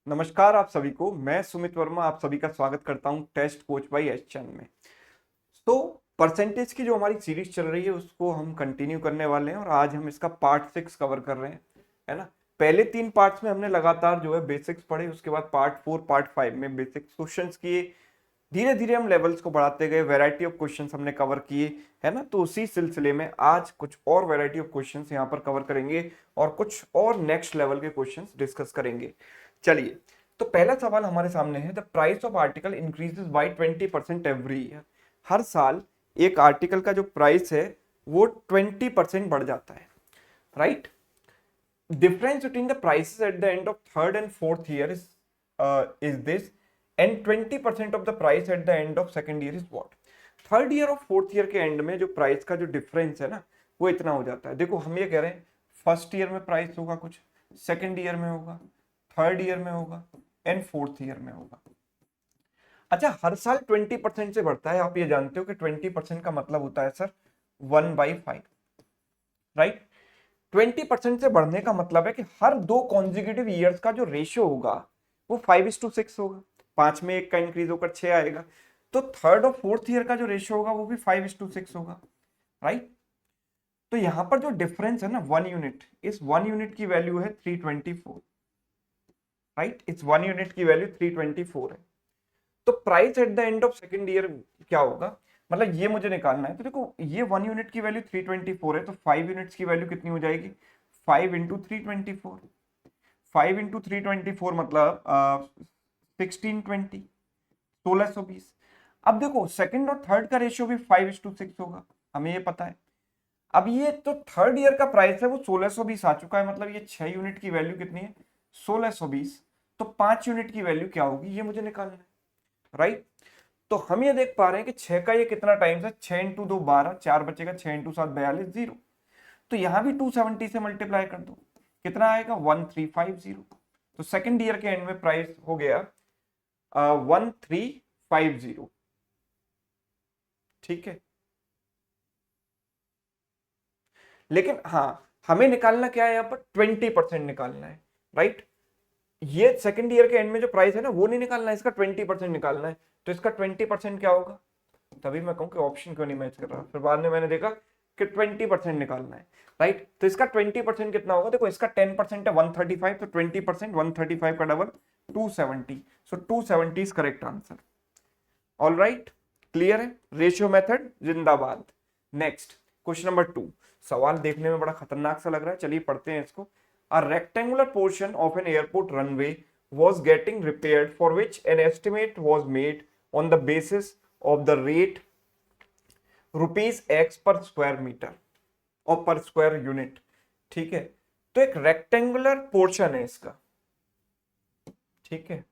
नमस्कार आप सभी को। मैं सुमित वर्मा आप सभी का स्वागत करता हूं test coach by S channel में। तो परसेंटेज की जो हमारी सीरीज चल रही है उसको हम कंटिन्यू करने वाले हैं और आज हम इसका पार्ट 6 कवर कर रहे हैं, है ना। पहले 3 पार्ट्स में हमने लगातार जो है बेसिक्स पढ़े, उसके बाद पार्ट 4 पार्ट 5 में बेसिक्स क्वेश्चंस किए। धीरे धीरे हम लेवल्स को बढ़ाते गए, वैरायटी ऑफ क्वेश्चंस हमने कवर किए, है ना। तो उसी सिलसिले में आज कुछ और वैरायटी ऑफ क्वेश्चंस यहाँ पर कवर करेंगे और कुछ और नेक्स्ट लेवल के क्वेश्चंस डिस्कस करेंगे। चलिए, तो पहला सवाल हमारे सामने है, the price of article increases by 20% every year. हर साल एक आर्टिकल का जो प्राइस है वो 20% बढ़ जाता है, right. Difference between the prices at the end of third and fourth year is this, and 20% of the price at the end of second year is what? Third year और fourth year के and में जो price का जो difference है ना वो इतना हो जाता है। देखो, हम ये कह रहे हैं फर्स्ट ईयर में प्राइस होगा कुछ, सेकंड ईयर में होगा, थर्ड ईयर में होगा एंड फोर्थ ईयर में होगा। अच्छा, हर साल 20% से बढ़ता है। आप ये जानते हो कि 20% का मतलब होता है सर 1/5, राइट। 20% से बढ़ने का मतलब है कि हर 2 कॉन्जिक्यूटिव ईयर्स का जो रेशियो होगा वो 5:6 होगा। 5 में 1 का इंक्रीज होकर 6 आएगा, तो थर्ड और फोर्थ ईयर का जो रेशियो होगा वो भी 5:6 होगा, राइट। तो यहां पर जो डिफरेंस है ना 1 यूनिट, इस 1 यूनिट की वैल्यू है 324, राइट। इस 1 यूनिट की वैल्यू 324 है। तो price at the end of second year क्या होगा, मतलब ये मुझे निकालना है। तो देखो, ये 1 यूनिट की वैल्यू 324 है, तो 5 यूनिट्स की वैल्यू कितनी हो जाएगी? 5 × 324। 5 × 324 मतलब 1620, 1620। अब देखो, सेकंड और थर्ड का रेशियो भी 5:6 होगा, हमें ये पता है। अब ये तो थर्ड ईयर का प्राइस है वो 1620 आ चुका है, मतलब ये 6 यूनिट की वैल्यू कितनी है? 1620। तो 5 यूनिट की वैल्यू क्या होगी ये मुझे निकालना है, राइट। तो हम ये देख पा रहे हैं कि 6 का ये कितना टाइम्स है? 6 × 2 12, 4 बचेगा, 6 × 7 42, 0। तो यहां भी 270 से मल्टीप्लाई कर दो, कितना आएगा? 1350। तो सेकंड ईयर के एंड में प्राइस हो गया 1350, ठीक है। लेकिन हाँ, हमें निकालना क्या है यहाँ पर? 20% निकालना है, राइट। ये सेकंड ईयर के एंड में जो प्राइस है ना वो नहीं निकालना है, इसका 20% निकालना है। तो इसका 20% क्या होगा? तभी मैं कहूँ कि ऑप्शन क्यों नहीं मैच कर रहा। फिर बाद में मैंने देखा कि 20% निकालना है, राइट। तो इसका 20% कितना होगा? देखो, इसका 10% है 135, तो 20% 135 का double 270। So 270 is correct answer. All right, clear है। रेशियो मेथड जिंदाबाद। Next, question number 2। सवाल देखने में बड़ा खतरनाक सा लग रहा है, चलिए पढ़ते हैं इसको। A rectangular portion of an airport runway was getting repaired, for which an estimate was made on the basis of the rate ₹X पर स्क्वायर मीटर और पर स्क्वायर यूनिट, ठीक है। तो एक रेक्टेंगुलर पोर्शन है इसका, ठीक है,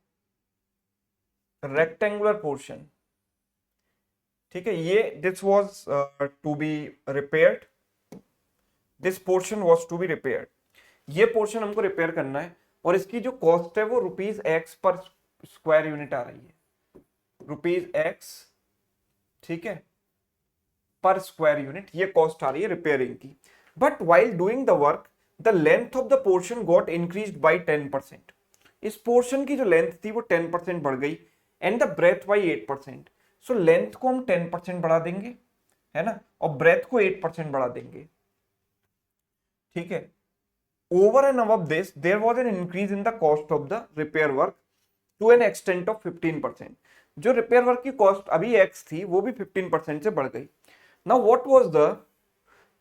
रेक्टेंगुलर पोर्शन, ठीक है। ये this was to be repaired, this portion was to be repaired. ये पोर्शन हमको रिपेयर करना है और इसकी जो कॉस्ट है वो ₹X पर स्क्वायर यूनिट आ रही है, ₹X, ठीक है, पर स्क्वायर यूनिट ये कॉस्ट आ रही है रिपेयरिंग की। But while doing the work the length of the portion got increased by 10%। इस पोर्शन की जो लेंथ थी वो 10% बढ़ गई, and the breadth by 8%। So length को हम 10% बढ़ा देंगे, है ना, और ब्रेथ को 8% बढ़ा देंगे, ठीक है। Over and above this there was an increase in the cost of the repair work to an extent of 15%। जो रिपेयर वर्क की कॉस्ट अभी x थी वो भी 15% से बढ़ गई। नाउ व्हाट वाज द,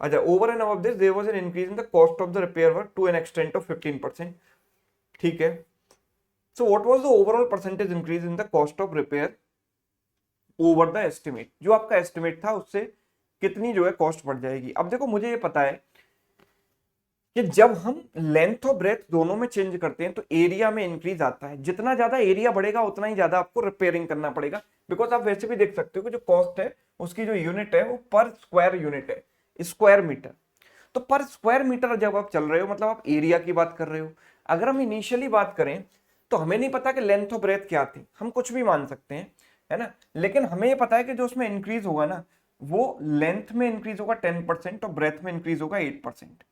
अच्छा, over and above this there was an increase in the cost of the repair work to an extent of 15%, ठीक है। So what was the overall percentage increase in the cost of repair over the estimate? जो आपका estimate था उससे कितनी जो है cost बढ़ जाएगी। अब देखो, मुझे ये पता है कि जब हम लेंथ और ब्रेथ दोनों में चेंज करते हैं तो एरिया में इंक्रीज आता है। जितना ज्यादा एरिया बढ़ेगा उतना ही ज्यादा आपको रिपेयरिंग करना पड़ेगा, बिकॉज आप वैसे भी देख सकते हो कि जो कॉस्ट है उसकी जो यूनिट है वो पर स्क्वायर यूनिट है, स्क्वायर मीटर। तो पर स्क्वायर मीटर जब आप चल रहे हो मतलब आप एरिया की बात कर रहे हो। अगर हम इनिशियली बात करें तो हमें नहीं पता कि लेंथ और ब्रेथ क्या थी, हम कुछ भी मान सकते हैं, है ना। लेकिन हमें ये पता है कि जो उसमें इंक्रीज होगा ना वो लेंथ में इंक्रीज होगा 10% और ब्रेथ में इंक्रीज होगा 8%।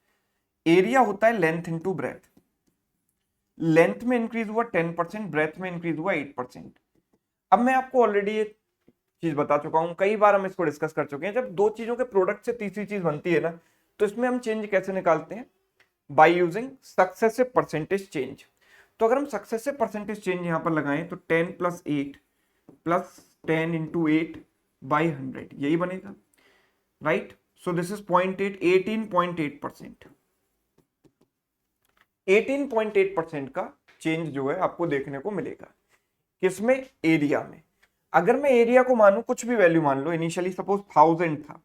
एरिया होता है लेंथ इंटू ब्रेथ। लेंथ में इंक्रीज हुआ 10%, ब्रेथ में इंक्रीज हुआ 8%। अब मैं आपको ऑलरेडी ये चीज बता चुका हूं, कई बार हम इसको डिस्कस कर चुके हैं, जब दो चीजों के प्रोडक्ट से तीसरी चीज बनती है ना, तो इसमें हम चेंज कैसे निकालते हैं, by using successive percentage change. तो अगर हम सक्सेसिव परसेंटेज चेंज यहां पर लगाएं तो 10 + 8 + 10 × 8 / 100 यही बनेगा, राइट। So this is 0.8, 18.8%। 18.8% का चेंज जो है आपको देखने को मिलेगा, किसमें, एरिया में। अगर मैं एरिया को मानूं, कुछ भी वैल्यू मान लो, इनिशियली सपोज 1000 था,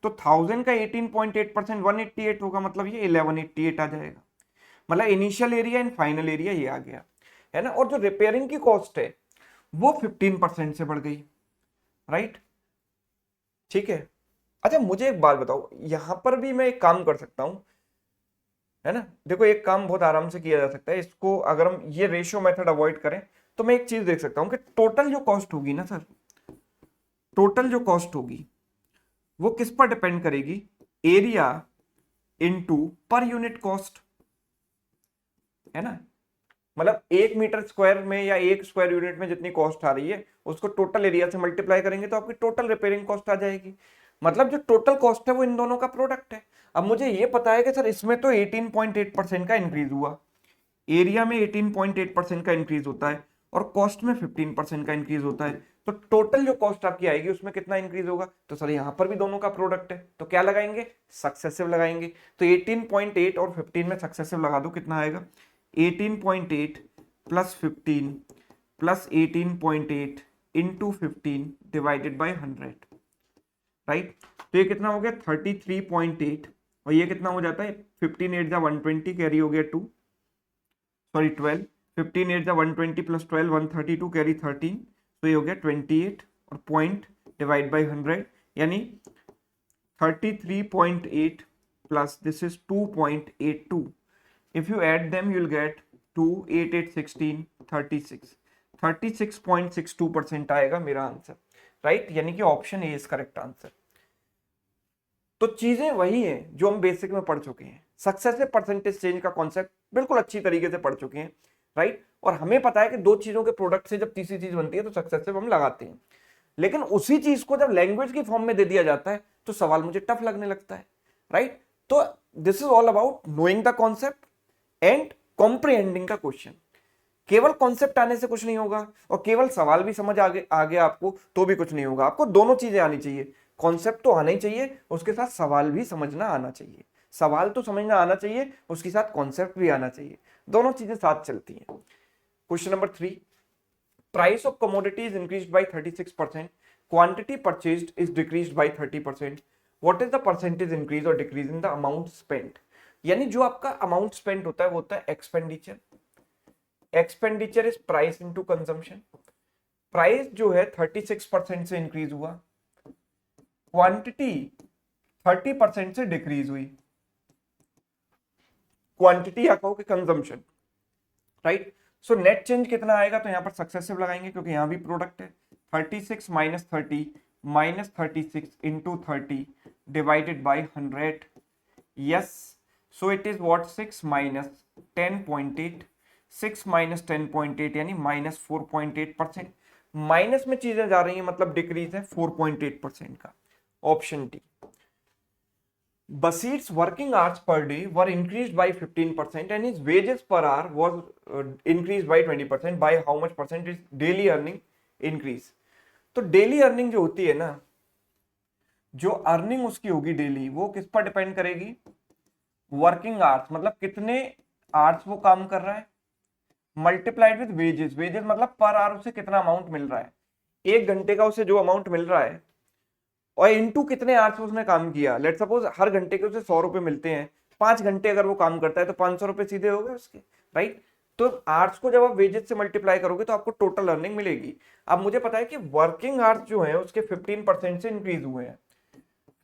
तो 1000 का 18.8% 188 होगा, मतलब ये 1188 आ जाएगा। मतलब initial area and final area ये आ गया, है ना। और जो रिपेयरिंग की कॉस्ट है वो 15% से बढ़ गई, राइट, ठीक है। अच्छा मुझे एक बात बताओ, यहां पर भी मैं एक काम कर सकता हूं, है ना। देखो एक काम बहुत आराम से किया जा सकता है, इसको अगर हम ये रेशियो मेथड अवॉइड करें तो मैं एक चीज देख सकता हूं कि टोटल जो कॉस्ट होगी ना सर, टोटल जो कॉस्ट होगी वो किस पर डिपेंड करेगी, area into per unit cost, है ना। मतलब 1 मीटर स्क्वायर में या 1 स्क्वायर यूनिट में जितनी कॉस्ट आ रही है उसको टोटल एरिया से मल्टीप्लाई करेंगे तो आपकी टोटल रिपेयरिंग कॉस्ट आ जाएगी। मतलब जो टोटल कॉस्ट है वो इन दोनों का प्रोडक्ट है। अब मुझे ये पता है कि सर इसमें तो 18.8% का इंक्रीज हुआ, एरिया में 18.8% का इंक्रीज होता है और कॉस्ट में 15% का इंक्रीज होता है, तो टोटल जो कॉस्ट आपकी आएगी उसमें कितना इंक्रीज होगा। तो सर यहां पर भी दोनों का प्रोडक्ट है, तो क्या लगाएंगे, सक्सेसिव लगाएंगे। तो 18.8 और 15 में सक्सेसिव लगा दो, कितना आएगा, 18.8 + 15 + 18.8 × 15 डिवाइडेड बाय 100, राइट। तो ये कितना हो गया, 33.8, और ये कितना हो जाता है, 15 8 × 120 कैरी हो गया 2, सॉरी 12, 15 8 × 120 + 12 132 कैरी 13, तो ये हो गया 28 और पॉइंट डिवाइड बाय 100, यानी 33.8 plus this is 2.82. If you add them, you'll get 2, 8, 8, 16, 36. 36.62% आएगा मेरा आंसर, राइट, यानी कि option A is correct answer. तो चीजें वही हैं जो हम बेसिक में पढ़ चुके हैं, सक्सेसिव परसेंटेज चेंज का कॉन्सेप्ट बिल्कुल अच्छी तरीके से पढ़ चुके हैं, राइट। और हमें पता है कि दो चीजों के प्रोडक्ट से जब तीसरी चीज बनती है तो सक्सेसिव हम लगाते हैं, लेकिन उसी चीज को जब लैंग्वेज की फॉर्म में दे दिया जाता है तो सवाल मुझे टफ लगने लगता है, राइट। तो this is all about knowing the concept and comprehending का क्वेश्चन। केवल कॉन्सेप्ट आने से कुछ नहीं होगा और केवल सवाल भी समझ आ गया आपको तो भी कुछ नहीं होगा, आपको दोनों चीजें आनी चाहिए। कॉन्सेप्ट तो आना ही चाहिए, उसके साथ सवाल भी समझना आना चाहिए। सवाल तो समझना आना चाहिए, उसके साथ कॉन्सेप्ट भी आना चाहिए, दोनों चीजें साथ चलती हैं। Question number 3, price of commodity is increased by 36%, quantity purchased is decreased by 30%. What is the percentage increase or decrease in the amount spent? यानी जो आपका अमाउंट स्पेंड होता है वो होता है expenditure. Expenditure is price into consumption. Price जो है 36% से इंक्रीज हुआ, क्वांटिटी 30% से डिक्रीज हुई, क्वांटिटी या कहो कि consumption, right. So net change कितना आएगा, तो यहां पर सक्सेसिव लगाएंगे क्योंकि यहां भी प्रोडक्ट है। 36 - 30 - 36 × 30 divided by 100, yes. So it is what, 6 - 10.8, 6 - 10.8 यानी -4.8%। माइनस में चीजें जा रही हैं मतलब डिक्रीज है 4.8% का, option D. Basir's working hours per day were increased by 15% and his wages per hour was increased by 20%. By how much percent is daily earning increase? तो डेली अर्निंग जो होती है ना, जो अर्निंग उसकी होगी डेली, वो किस पर डिपेंड करेगी, वर्किंग आवर्स, मतलब कितने आवर्स वो काम कर रहा है, मल्टीप्लाइड विद वेजेस। वेजेस मतलब पर आवर उसे कितना अमाउंट मिल रहा है, 1 घंटे का उसे जो अमाउंट मिल रहा है, और इनटू कितने आवर्स उसने काम किया। लेट सपोज हर घंटे के उसे 100 रुपए मिलते हैं, 5 घंटे अगर वो काम करता है तो 500 रुपए सीधे हो गए उसके, राइट। तो आवर्स को जब आप वेजेस से मल्टीप्लाई करोगे तो आपको टोटल अर्निंग मिलेगी। अब मुझे पता है कि वर्किंग आवर्स जो है उसके 15% से इंक्रीज हुए हैं,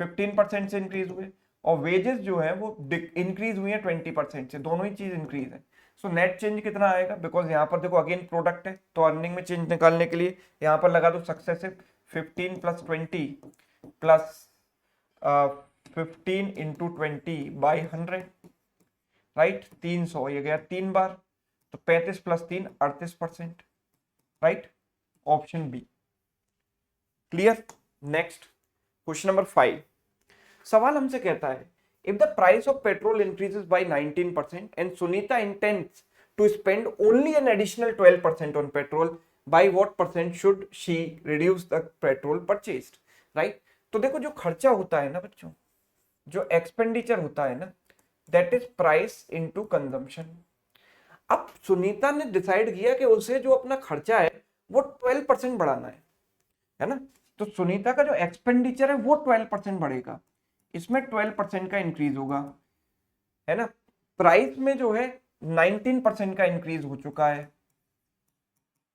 15% से इंक्रीज हुए, और वेजेस जो है वो इंक्रीज हुई है 20% से, दोनों ही चीज इंक्रीज है। सो नेट चेंज कितना आएगा, बिकॉज यहाँ पर देखो अगेन प्रोडक्ट है तो अर्निंग में चेंज निकालने के लिए यहाँ पर लगा दो सक्सेसिव, 15 + 20 प्लस 15 × 20 बाई 100, राइट, 300, ये गया 3 बार, तो 35 plus 3 38%, right, option B. Clear. Next question number 5। सवाल हमसे कहता है if the price of petrol increases by 19% and Sunita intends to spend only an additional 12% on petrol, by what percent should she reduce the petrol purchased, right. तो देखो जो खर्चा होता है ना बच्चों, जो एक्सपेंडिचर होता है ना, that is price into consumption. अब सुनीता ने डिसाइड किया कि उसे जो अपना खर्चा है वो 12% बढ़ाना है ना। तो सुनीता का जो एक्सपेंडिचर है वो 12% बढ़ेगा, इसमें 12% का इंक्रीज होगा, है ना। प्राइस में जो है 19% का इंक्रीज हो चुका है,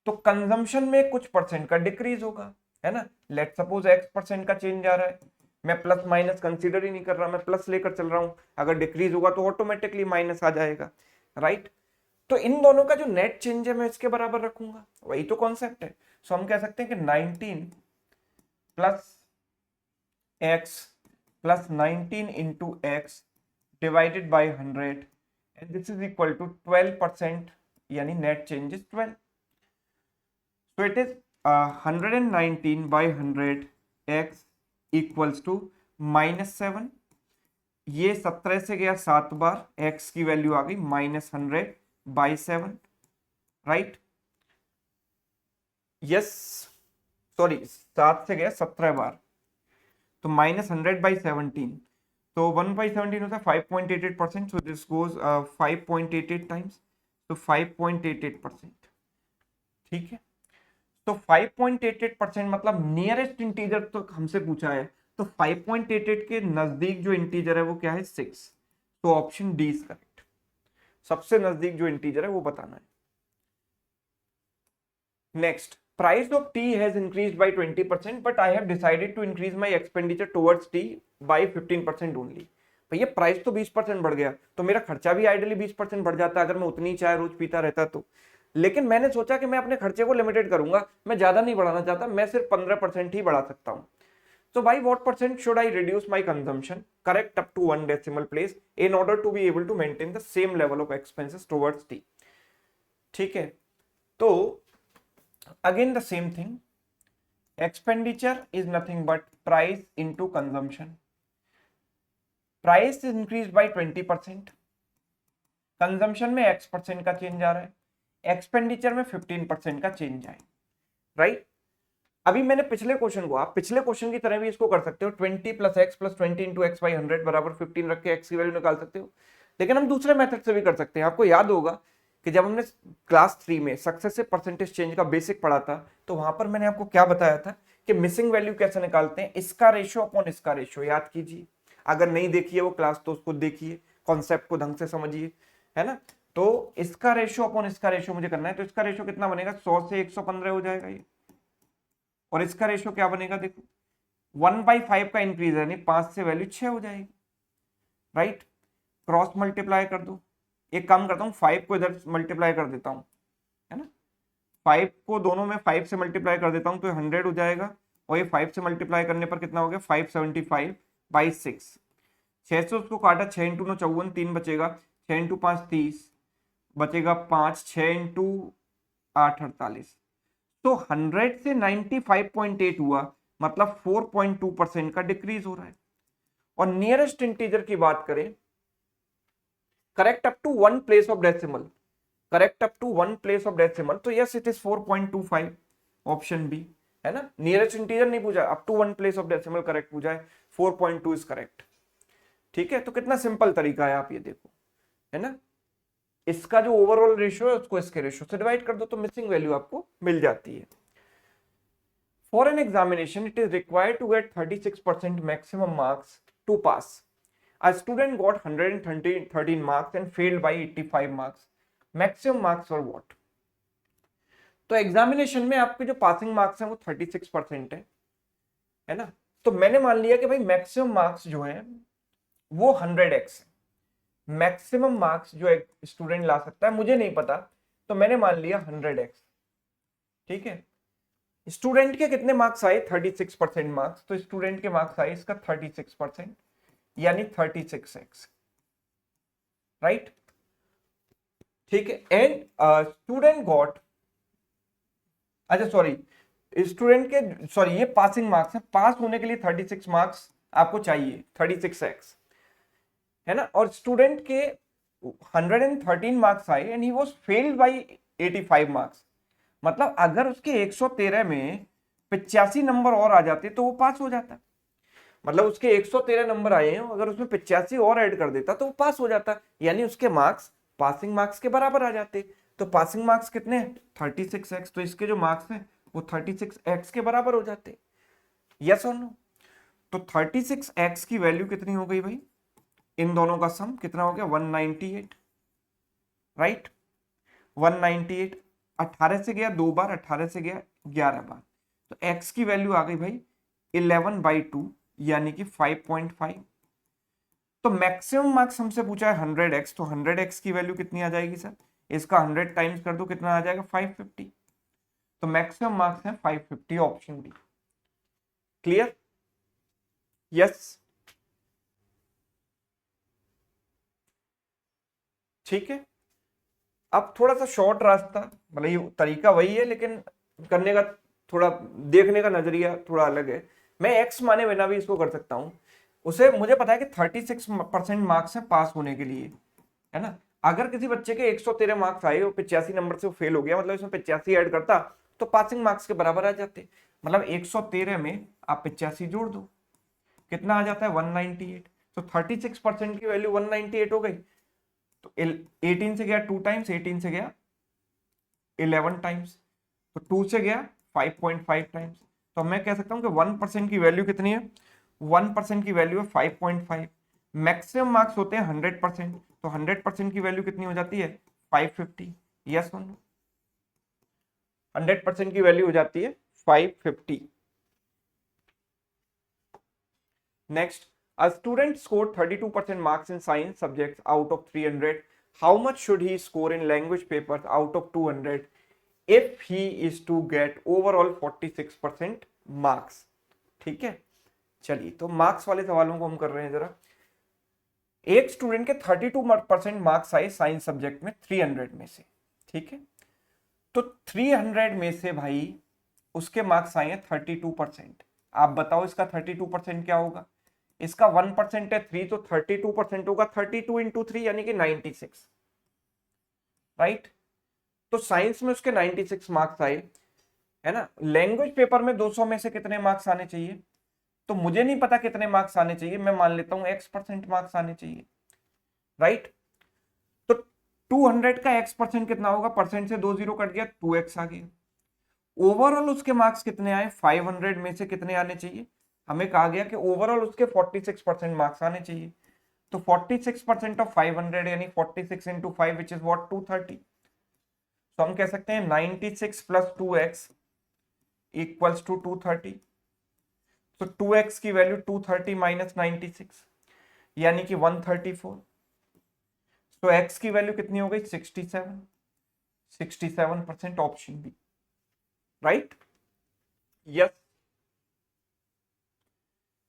तो कंजम्पशन में कुछ परसेंट का डिक्रीज होगा, है ना। लेट सपोज x% का चेंज आ रहा है, मैं प्लस माइनस कंसीडर ही नहीं कर रहा, मैं प्लस लेकर चल रहा हूं, अगर डिक्रीज होगा तो ऑटोमेटिकली माइनस आ जाएगा, राइट। तो इन दोनों का जो नेट चेंज है मैं इसके बराबर रखूंगा, वही तो कॉन्सेप्ट है। सो हम कह सकते हैं कि 19 plus x plus 19 into x divided by 100 and this is equal to 12%, यानी net change is 12। So it is 119 by 100 x equals to -7। ये 17 से गया 7 बार, x की वैल्यू आ गई -100/7, राइट। यस, सॉरी 7 से गया 17 बार, तो -100/17, तो 1/17 होता है 5.88%, so this goes 5.88 times, तो 5.88%, ठीक है। तो 5.88% मतलब नियरेस्ट इंटीजर तो हमसे पूछा है, तो 5.88 के नजदीक जो इंटीजर है वो क्या है 6, तो ऑप्शन डी इज करेक्ट। सबसे नजदीक जो इंटीजर है वो बताना है। Next, price of tea has increased by 20% but I have decided to increase my expenditure towards tea by 15% only. भैया प्राइस तो 20% बढ़ गया, तो मेरा खर्चा भी आइडियली 20% बढ़ जाता अगर मैं उतनी चाय रोज पीता रहता तो। लेकिन मैंने सोचा कि मैं अपने खर्चे को लिमिटेड करूंगा, मैं ज्यादा नहीं बढ़ाना चाहता, मैं सिर्फ 15% ही बढ़ा सकता हूं। So by what percent should I reduce my consumption? Correct up to 1 decimal place in order to be able to maintain the same level of expenses towards tea. ठीक है, तो again the same thing. Expenditure is nothing but price into consumption. Price is increased by 20%. Consumption में x% का change आ रहा है, expenditure में 15% का change आए, राइट। अभी मैंने पिछले क्वेश्चन को, आप पिछले क्वेश्चन की तरह भी इसको कर सकते हो, 20 plus x plus 20 into x by 100 बराबर 15 रख के एक्स की वैल्यू निकाल सकते हो। लेकिन हम दूसरे मेथड से भी कर सकते हैं। आपको याद होगा कि जब हमने क्लास 3 में सक्सेसिव परसेंटेज चेंज का बेसिक पढ़ा था, तो वहां पर मैंने आपको क्या बताया था कि मिसिंग वैल्यू कैसे निकालते हैं, इसका रेशियो अपॉन इसका रेशियो, याद कीजिए। अगर नहीं देखी है वो क्लास तो उसको देखिए, कॉन्सेप्ट को ढंग से समझिए, है ना। तो इसका रेशियो अपॉन इसका रेशियो मुझे करना है, तो इसका रेशियो कितना बनेगा, 100 से 115 हो जाएगा ये, और इसका रेशियो क्या बनेगा, देखो 1/5 का इंक्रीज है, यानी 5 से वैल्यू 6 हो जाएगी, राइट। क्रॉस मल्टीप्लाई कर दो, एक काम करता हूं 5 को इधर मल्टीप्लाई कर देता हूं, है ना। 5 को दोनों में 5 से मल्टीप्लाई कर देता हूं तो 100 हो जाएगा, और ये 5 से मल्टीप्लाई करने पर कितना हो गया 575/6। 6 से उसको काटा, 6 इंटू 9 54, 3 बचेगा, 6 इंटू 5 30 बचेगा 5, 6 इंटू 8 48, तो 100 से 95.8 हुआ, मतलब 4.2% का डिक्रीज हो रहा है। और नियरेस्ट इंटीजर की बात करें, correct up to 1 place of decimal, correct up to 1 place of decimal, तो yes it is 4.25, option B, है ना। नियरेस्ट इंटीजर नहीं पूछा, up to 1 place of decimal correct पूछा है, 4.2 इज करेक्ट, ठीक है। तो कितना सिंपल तरीका है, आप ये देखो, है ना। इसका जो ओवरऑल रेशियो है उसको इसके रेशियो से डिवाइड कर दो, तो मिसिंग वैल्यू आपको मिल जाती है। For an examination, it is required to get 36% maximum marks to pass. A student got 113 marks and failed by 85 marks. Maximum marks for what? तो एग्जामिनेशन में आपके जो पासिंग मार्क्स हैं वो 36% है ना। तो मैंने मान लिया कि भाई मैक्सिमम मार्क्स जो है वो 100x है। मैक्सिमम मार्क्स जो एक स्टूडेंट ला सकता है मुझे नहीं पता, तो मैंने मान लिया 100x, ठीक है। स्टूडेंट के कितने मार्क्स आए, 36% मार्क्स, तो स्टूडेंट के मार्क्स आए इसका 36%, यानी 36x, राइट। ठीक है। एंड स्टूडेंट गॉट, अच्छा सॉरी, स्टूडेंट के, सॉरी ये पासिंग मार्क्स है, पास होने के लिए 36 मार्क्स आपको चाहिए, 36x है ना। और स्टूडेंट के 113 मार्क्स आए and he was failed by 85 marks, मतलब अगर उसके 113 में 85 नंबर और आ जाते तो वो पास हो जाता। मतलब उसके 113 नंबर आए हैं, अगर उसमें 85 और ऐड कर देता तो वो पास हो जाता, यानी उसके मार्क्स पासिंग मार्क्स के बराबर आ जाते। तो पासिंग मार्क्स कितने हैं? 36x, तो इसके जो मार्क्स हैं वो 36x के बराबर हो जाते। यस और नो? तो 36x की वैल्यू कितनी हो गई भाई? इन दोनों का सम कितना हो गया? 198, राइट। 198, 18 से गया 2 बार, 18 से गया 11 बार, तो x की वैल्यू आ गई भाई 11/2 यानी कि 5.5। तो मैक्सिमम मार्क्स हमसे पूछा है 100x, तो 100x की वैल्यू कितनी आ जाएगी सर? इसका 100 टाइम्स कर दो, कितना आ जाएगा? 550। तो मैक्सिमम मार्क्स है 550, ऑप्शन डी। क्लियर? यस, ठीक है। अब थोड़ा सा शॉर्ट रास्ता, मतलब ये तरीका वही है लेकिन करने का थोड़ा, देखने का नजरिया थोड़ा अलग है। मैं एक्स माने बिना भी इसको कर सकता हूं। उसे मुझे पता है कि 36% मार्क्स है पास होने के लिए, है ना। अगर किसी बच्चे के 113 मार्क्स आए और 85 नंबर से वो फेल हो गया, मतलब इसमें 85 ऐड करता तो पासिंग मार्क्स के बराबर आ जाते। मतलब 113 में आप 85 जोड़ दो, कितना आ जाता है? 198। तो 36% की वैल्यू 198 हो गई। तो 18 से गया 2 टाइम्स, 18 से गया 11 टाइम्स, तो 2 से गया 5.5 टाइम्स। तो मैं कह सकता हूं कि 1% की वैल्यू कितनी है? 1% की वैल्यू है 5.5। मैक्सिमम मार्क्स होते हैं 100%, तो 100% की वैल्यू कितनी हो जाती है? 550। यस और नो? 100% की वैल्यू हो जाती है 550। Next, a student scored 32% marks in science subjects out of 300. How much should he score in language papers out of 200 if he is to get overall 46% marks? ठीक है, चलिए तो मार्क्स वाले सवालों को हम कर रहे हैं जरा। एक स्टूडेंट के 32% मार्क्स आए साइंस सब्जेक्ट में 300 में से, ठीक है। तो 300 में से भाई उसके मार्क्स आए हैं 32%। आप बताओ इसका 32% क्या होगा? इसका 1% है 3, तो 32% होगा 32 इंटू 3 यानी कि 96, राइट। तो साइंस में उसके 96 मार्क्स आए, है ना। लैंग्वेज पेपर में 200 में से कितने मार्क्स आने चाहिए? तो मुझे नहीं पता कितने मार्क्स आने चाहिए, मैं मान लेता हूं x% मार्क्स आने चाहिए, राइट। तो 200 का x% कितना होगा? परसेंट से 2 जीरो कट गया, 2x आ गया। ओवरऑल उसके मार्क्स कितने आए? 500 में से कितने आने चाहिए? हमें कहा गया कि ओवरऑल उसके 46% मार्क्स आने चाहिए। तो 46% ऑफ 500 यानी 46 इंटू 5 विच इज व्हाट? 230। तो हम कह सकते हैं 96 प्लस 2x इक्वल्स टू 230। तो 2x की वैल्यू 230 माइनस 96 यानी कि 134। तो x की वैल्यू कितनी हो गई? 67। 67% ऑप्शन बी, राइट। यस,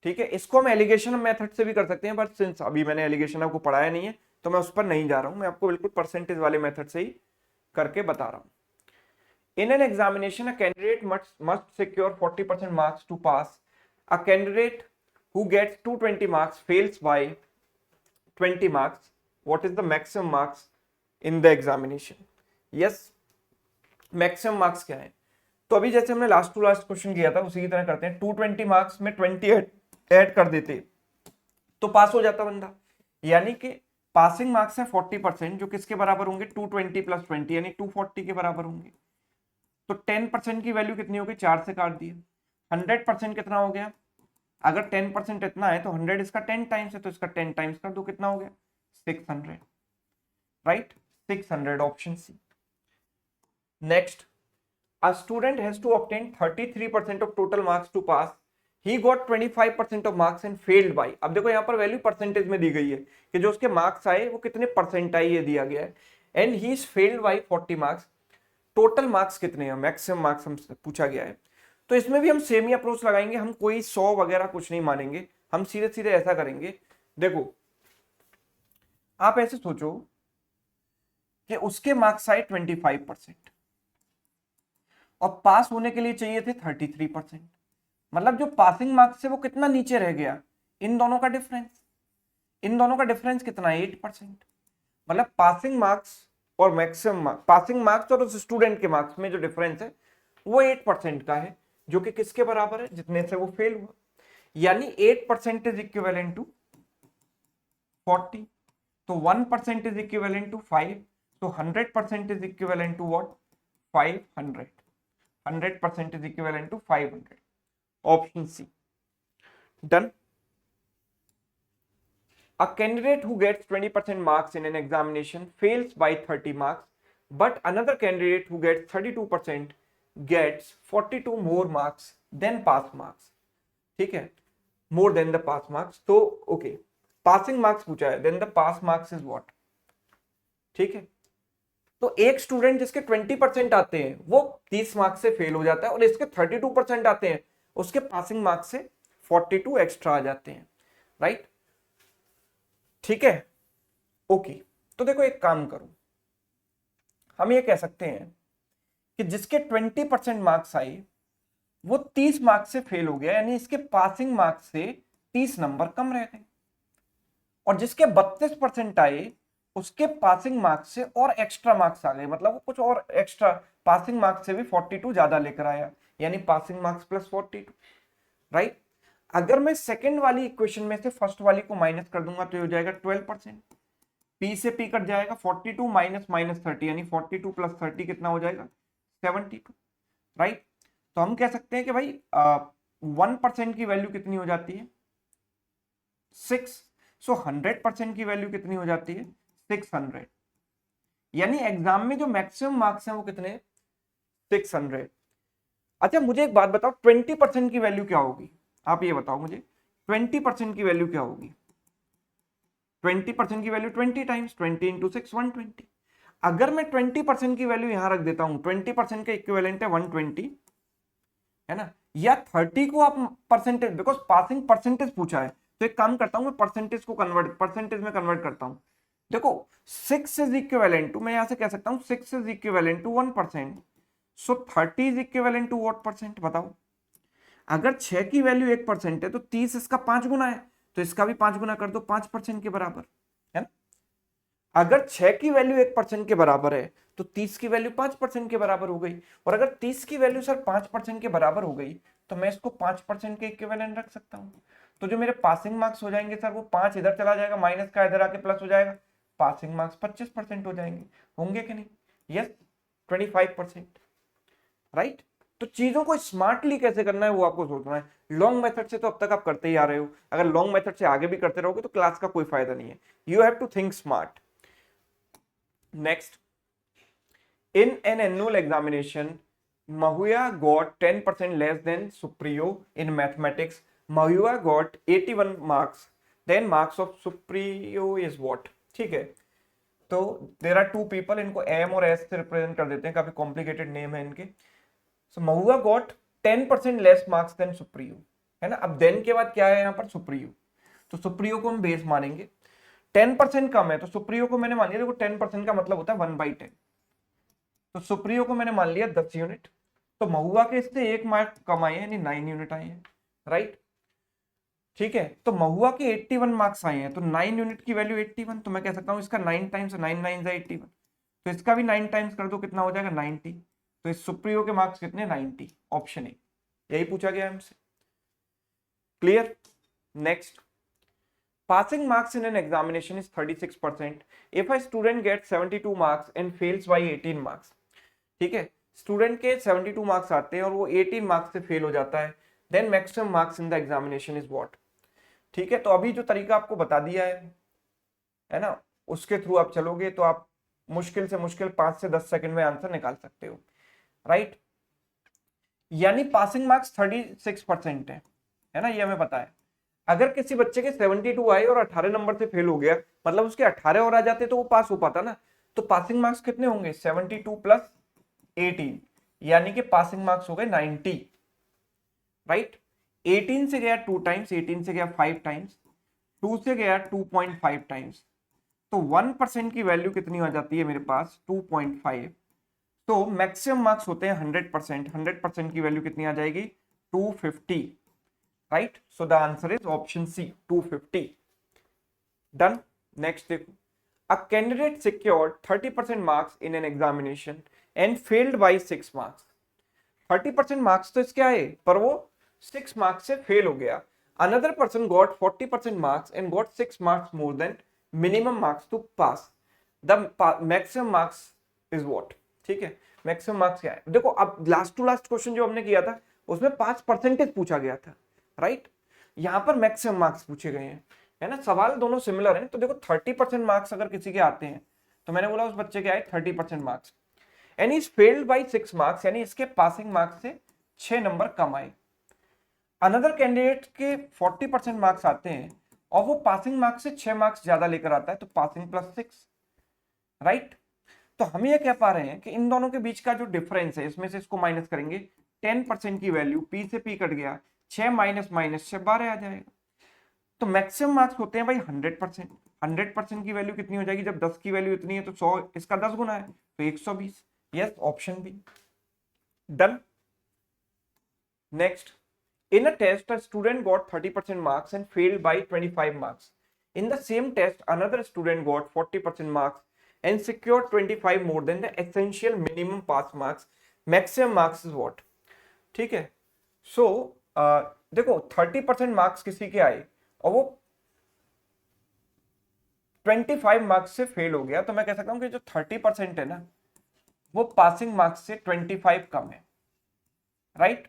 ठीक है। इसको हम एलिगेशन मेथड से भी कर सकते हैं, बट सिंस अभी मैंने एलिगेशन आपको पढ़ाया नहीं है तो मैं उस पर नहीं जा रहा हूं, मैं आपको बिल्कुल परसेंटेज वाले मेथड से ही करके बता रहा हूं। In an examination, a candidate must secure 40% marks to pass. A candidate who gets 220 marks fails by 20 marks. What is the maximum marks in the examination? Yes, maximum marks क्या है? तो अभी जैसे हमने लास्ट टू लास्ट क्वेश्चन किया था उसी की तरह करते हैं। 220 मार्क्स में 20 ऐड कर देते तो पास हो जाता बंदा, यानी कि पासिंग मार्क्स है 40%, जो किसके बराबर होंगे? 220 प्लस 20 यानी 240 के बराबर होंगे। तो 10% की वैल्यू कितनी होगी? 4 से काट दिए। 100% कितना हो गया? अगर 10% इतना है तो 100 इसका 10 टाइम्स है, तो इसका 10 टाइम्स कर दो, कितना हो गया? 600, right. 600 option C. Next, a student has to obtain 33% of total marks to pass. He got 25% of marks and failed by, अब देखो यहाँ पर वैल्यू परसेंटेज में दी गई है कि जो उसके मार्क्स आए वो कितने परसेंट आए, ये दिया गया है। And he is failed by 40 marks. Total marks कितने हैं? मैक्सिमम मार्क्स हमसे पूछा गया है। तो इसमें भी हम सेम ही अप्रोच लगाएंगे, हम कोई 100 वगैरह कुछ नहीं मानेंगे, हम सीधे सीधे ऐसा करेंगे। देखो आप ऐसे सोचो कि उसके मार्क्स आए 25% और पास होने के लिए चाहिए थे 33%। मतलब जो पासिंग मार्क्स है वो कितना नीचे रह गया, इन दोनों का डिफरेंस, इन दोनों का डिफरेंस कितना है 8%। मतलब पासिंग मार्क्स और मैक्सिमम मार्क्स, पासिंग मार्क्स और उस स्टूडेंट के मार्क्स में जो डिफरेंस है वो 8% का है, जो कि किसके बराबर है, जितने से वो फेल हुआ। यानी 8% इज इक्विवेलेंट टू 40, तो 1% इज इक्विवेलेंट टू 5, तो 100% is equivalent to what, 500। 100% is equivalent to 500. Option C. Done. A candidate who gets 20% marks in an examination fails by 30 marks, but another candidate who gets 32% gets 42 more marks than pass marks. ठीक है, more than the pass marks. तो okay, passing marks पूछा है, then the pass marks is what? ठीक है, तो एक student जिसके 20% आते हैं वो 30 मार्क्स से फेल हो जाता है, और इसके 32% आते हैं उसके पासिंग मार्क्स से 42 एक्स्ट्रा आ जाते हैं, राइट। ठीक है, ओके। तो देखो एक काम करो, हम ये कह सकते हैं कि जिसके 20% मार्क्स आए वो 30 मार्क्स से फेल हो गया, यानी इसके पासिंग मार्क्स से 30 नंबर कम रह गए, और जिसके 32% आए उसके पासिंग मार्क्स से और एक्स्ट्रा मार्क्स आ गए, मतलब वो कुछ और एक्स्ट्रा पासिंग मार्क्स से भी 42 ज्यादा लेकर आया, यानी पासिंग मार्क्स प्लस 42, राइट। अगर मैं सेकंड वाली इक्वेशन में से फर्स्ट वाली को माइनस कर दूंगा तो हो जाएगा 12%, पी से पी कट जाएगा, 42 माइनस माइनस 30 यानी 42 प्लस 30 कितना हो जाएगा 72, राइट। तो हम कह सकते हैं कि भाई 1% की वैल्यू कितनी हो जाती है 6, सो 100% की वैल्यू कितनी हो जाती है 600, यानी एग्जाम में जो मैक्सिमम मार्क्स हैं वो कितने 600। अच्छा मुझे एक बात बताओ, 20% की वैल्यू क्या होगी, आप ये बताओ मुझे 20% की वैल्यू क्या होगी। 20% की वैल्यू 20 टाइम्स 20 इंटू 6 120। अगर मैं 20% की वैल्यू यहां रख देता हूं, 20% का इक्विवेलेंट है 120, है ना, या 30 को आप परसेंटेज, बिकॉज पासिंग परसेंटेज पूछा है, तो एक काम करता हूं मैं परसेंटेज को कन्वर्ट, परसेंटेज में कन्वर्ट करता हूं। देखो 6 इज इक्विवेलेंट टू, मैं यहां से कह सकता हूं 6 is equivalent to 1%, so 30 is equivalent to what percent बताओ। अगर 6 की वैल्यू 1% है तो 30 इसका 5 गुना है, तो इसका भी 5 गुना कर दो 5% के बराबर, है ना। अगर 6 की वैल्यू 1% के बराबर है तो 30 की वैल्यू 5% के बराबर हो गई, और अगर 30 की वैल्यू सर 5% के बराबर हो गई तो मैं इसको 5% के इक्विवेलेंट रख सकता हूं। तो जो मेरे पासिंग मार्क्स हो जाएंगे सर वो 5 इधर चला जाएगा, माइनस का इधर आके प्लस हो जाएगा, पासिंग मार्क्स 25% हो जाएंगे, होंगे कि नहीं, यस 25%, राइट। तो चीजों को स्मार्टली कैसे करना है वो आपको सोचना है। लॉन्ग मेथड से तो अब तक आप करते ही आ रहे हो, अगर लॉन्ग मेथड से आगे भी करते रहोगे तो क्लास का कोई फायदा नहीं है, you have to think smart. Next, in an annual examination Mahuya got 10% less than Supriyo in mathematics. Mahuya got 81 marks, then marks of Supriyo is what, ठीक है। तो देर आर टू पीपल, इनको M और S से represent कर देते हैं, काफी कॉम्प्लिकेटेड नेम है इनके। So Mahua got 10% less marks than Supriyo, है ना। अब देन के बाद क्या है यहाँ पर सुप्रियो, तो सुप्रियो को हम बेस मानेंगे, 10% कम है तो सुप्रियो को मैंने मान लिया, देखो 10% का मतलब होता है 1/10, तो सुप्रियो को मैंने मान लिया 10 यूनिट, तो महुआ के इससे 1 मार्क कम आए हैं, यानी 9 यूनिट आए हैं, राइट। ठीक है, तो महुआ के 81 मार्क्स आए हैं, तो 9 यूनिट की वैल्यू 81, तो मैं कह सकता हूं इसका 9 टाइम्स, 9 9 81, तो इसका भी 9 टाइम्स कर दो, कितना हो जाएगा 90, तो इस सुप्रियो के मार्क्स कितने 90, ऑप्शन ए, यही पूछा गया हमसे, clear. Next, passing marks in an examination is 36% if a student gets 72 marks and fails by 18 marks। ठीक है, स्टूडेंट के 72 मार्क्स आते हैं और वो 18 मार्क्स से फेल हो जाता है, then maximum marks in the examination is what. ठीक है, तो अभी जो तरीका आपको बता दिया है ना, उसके थ्रू आप चलोगे तो आप मुश्किल से मुश्किल 5 से 10 सेकंड में आंसर निकाल सकते हो, राइट। यानी पासिंग मार्क्स 36% है ना, ये हमें पता है। अगर किसी बच्चे के 72 आए और 18 नंबर से फेल हो गया, मतलब उसके 18 और आ जाते तो वो पास हो पाता ना, तो पासिंग मार्क्स कितने होंगे 72 प्लस 18, यानी कि पासिंग मार्क्स हो गए 90, राइट। 18 से गया 2 टाइम्स, 18 से गया 5 टाइम्स, 2 से गया 2.5 टाइम्स, तो 1% की वैल्यू कितनी हो जाती है मेरे पास 2.5। तो मैक्सिमम मार्क्स होते हैं 100%, 100% की वैल्यू कितनी आ जाएगी 250, right. So the answer is option C 250। Done. Next देखो, a candidate secured 30% marks in an examination and failed by 6 marks। 30% marks तो इसके आए पर वो 6 मार्क्स से फेल हो गया। Another person got 40% marks and got 6 marks more than minimum marks to pass. The maximum marks is what. ठीक है, मैक्सिमम मार्क्स क्या है? देखो अब लास्ट टू लास्ट क्वेश्चन जो हमने किया था उसमें 5% पूछा गया था, राइट। यहां पर मैक्सिमम मार्क्स पूछे गए हैं, है ना। सवाल दोनों सिमिलर हैं। तो देखो 30% मार्क्स अगर किसी के आते हैं तो मैंने बोला उस बच्चे के आए 30% marks and is failed by 6 marks, यानी इसके पासिंग मार्क्स से 6 नंबर कम आए। अनदर कैंडिडेट के 40% मार्क्स आते हैं और वो पासिंग मार्क्स से 6 मार्क्स ज्यादा लेकर आता है, तो पासिंग +6, राइट। तो हम ये कह पा रहे हैं कि इन दोनों के बीच का जो डिफरेंस है इसमें से इसको माइनस करेंगे, 10% की वैल्यू पी से पी कट गया, 6 माइनस माइनस 6 12 आ जाएगा। तो मैक्सिमम मार्क्स होते हैं भाई 100%। 100% की वैल्यू कितनी हो जाएगी? जब 10 की वैल्यू इतनी है तो 100 इसका 10 गुना है तो 120। Yes, option B. Done. Next, in a test a student got 30% marks and failed by 25 marks. In the same test another student got 40% marks and secured 25 more than the essential minimum pass marks. Maximum marks is what? ठीक है। सो देखो 30% marks किसी के आए और वो 25 marks से fail हो गया, तो मैं कह सकता हूं कि जो 30% है ना वो पासिंग मार्क्स से 25 कम है, right.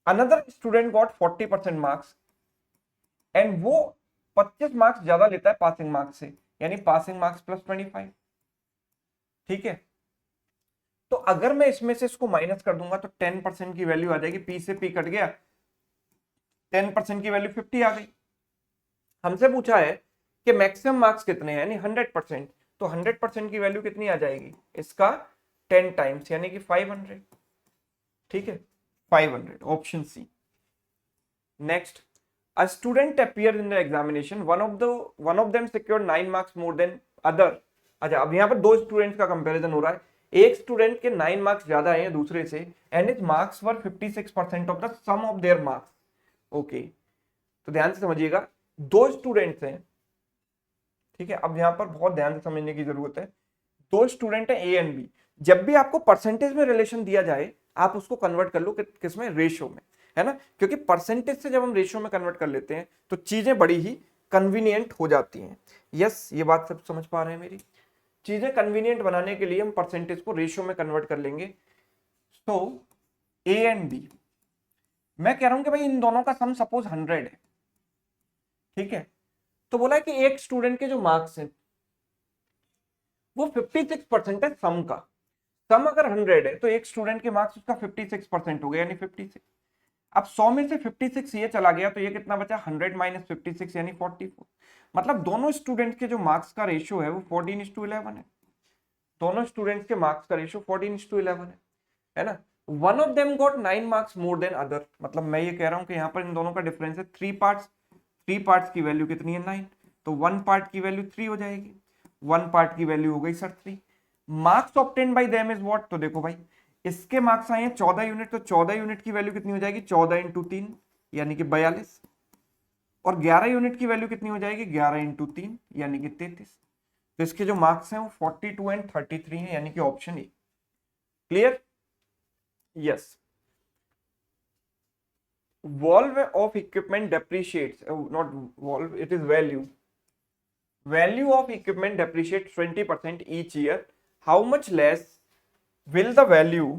Another student got 40% marks and वो 25 मार्क्स ज्यादा लेता है पासिंग मार्क्स से, यानी पासिंग मार्क्स +25। ठीक है, तो अगर मैं इसमें से इसको माइनस कर दूंगा तो 10% की वैल्यू आ जाएगी, पी से पी कट गया, 10% की वैल्यू 50 आ गई। हमसे पूछा है कि मैक्सिमम मार्क्स कितने हैं, यानी 100%, तो 100% की वैल्यू कितनी आ जाएगी? इसका 10 टाइम्स, यानी कि 500। ठीक है, 500, option C. Next, a student appeared in the examination, one of them secured 9 marks more than other। अच्छा, अब यहाँ पर दो स्टूडेंट्स का कंपैरिजन हो रहा है। एक स्टूडेंट के 9 मार्क्स ज्यादा आए हैं दूसरे से and is marks were 56% of the sum of their marks. Okay, तो ध्यान से समझिएगा, दो स्टूडेंट्स हैं। ठीक है, अब यहाँ पर बहुत ध्यान से समझने की जरूरत है। दो स्टूडेंट है ए एंड बी। जब भी आपको परसेंटेज में रिलेशन दिया जाए आप उसको कन्वर्ट कर लो किसमें? रेशियो में, है ना। क्योंकि परसेंटेज से जब हम रेशियो में कन्वर्ट कर लेते हैं तो चीजें बड़ी ही कन्वीनियंट हो जाती हैं। यस, ये बात सब समझ पा रहे हैं मेरी? चीजें कन्वीनियंट बनाने के लिए हम परसेंटेज को रेशियो में कन्वर्ट कर लेंगे। तो ए एंड बी, मैं कह रहा हूं कि भाई इन दोनों का सम सपोज 100 है। ठीक है, तो बोला है कि एक स्टूडेंट के जो मार्क्स हैं वो 56% है सम का। सम अगर 100 है तो एक स्टूडेंट के मार्क्स उसका 56% हो गया, यानी 56। अब 100 में से 56 ये चला गया तो ये कितना बचा? 100 माइनस 56, यानी 44। मतलब दोनों स्टूडेंट्स के जो मार्क्स का रेशियो है वो 14:11 है। दोनों स्टूडेंट्स के मार्क्स का रेशियो 14:11 है ना। One of them got 9 marks more then other, मतलब मैं ये कह रहा हूं कि यहाँ पर इन दोनों का डिफरेंस है 3 पार्ट्स। 3 पार्ट्स की वैल्यू कितनी है? 9। तो 1 पार्ट की वैल्यू 3 हो जाएगी, 1 पार्ट की वैल्यू हो गई sir 3। Marks obtained by them is what? तो देखो भाई, इसके मार्क्स आए हैं 14 यूनिट, तो 14 यूनिट की वैल्यू कितनी हो जाएगी? 14 इंटू 3, यानी कि 42। और 11 यूनिट की वैल्यू कितनी हो जाएगी? 11 इंटू 3, यानी कि 33। तो इसके जो मार्क्स हैं वो 42 एंड 33 हैं, यानी कि option A. Clear? Yes. Valve of equipment depreciates, not valve, it is value. Value of equipment depreciates 20% each year. How much less will the value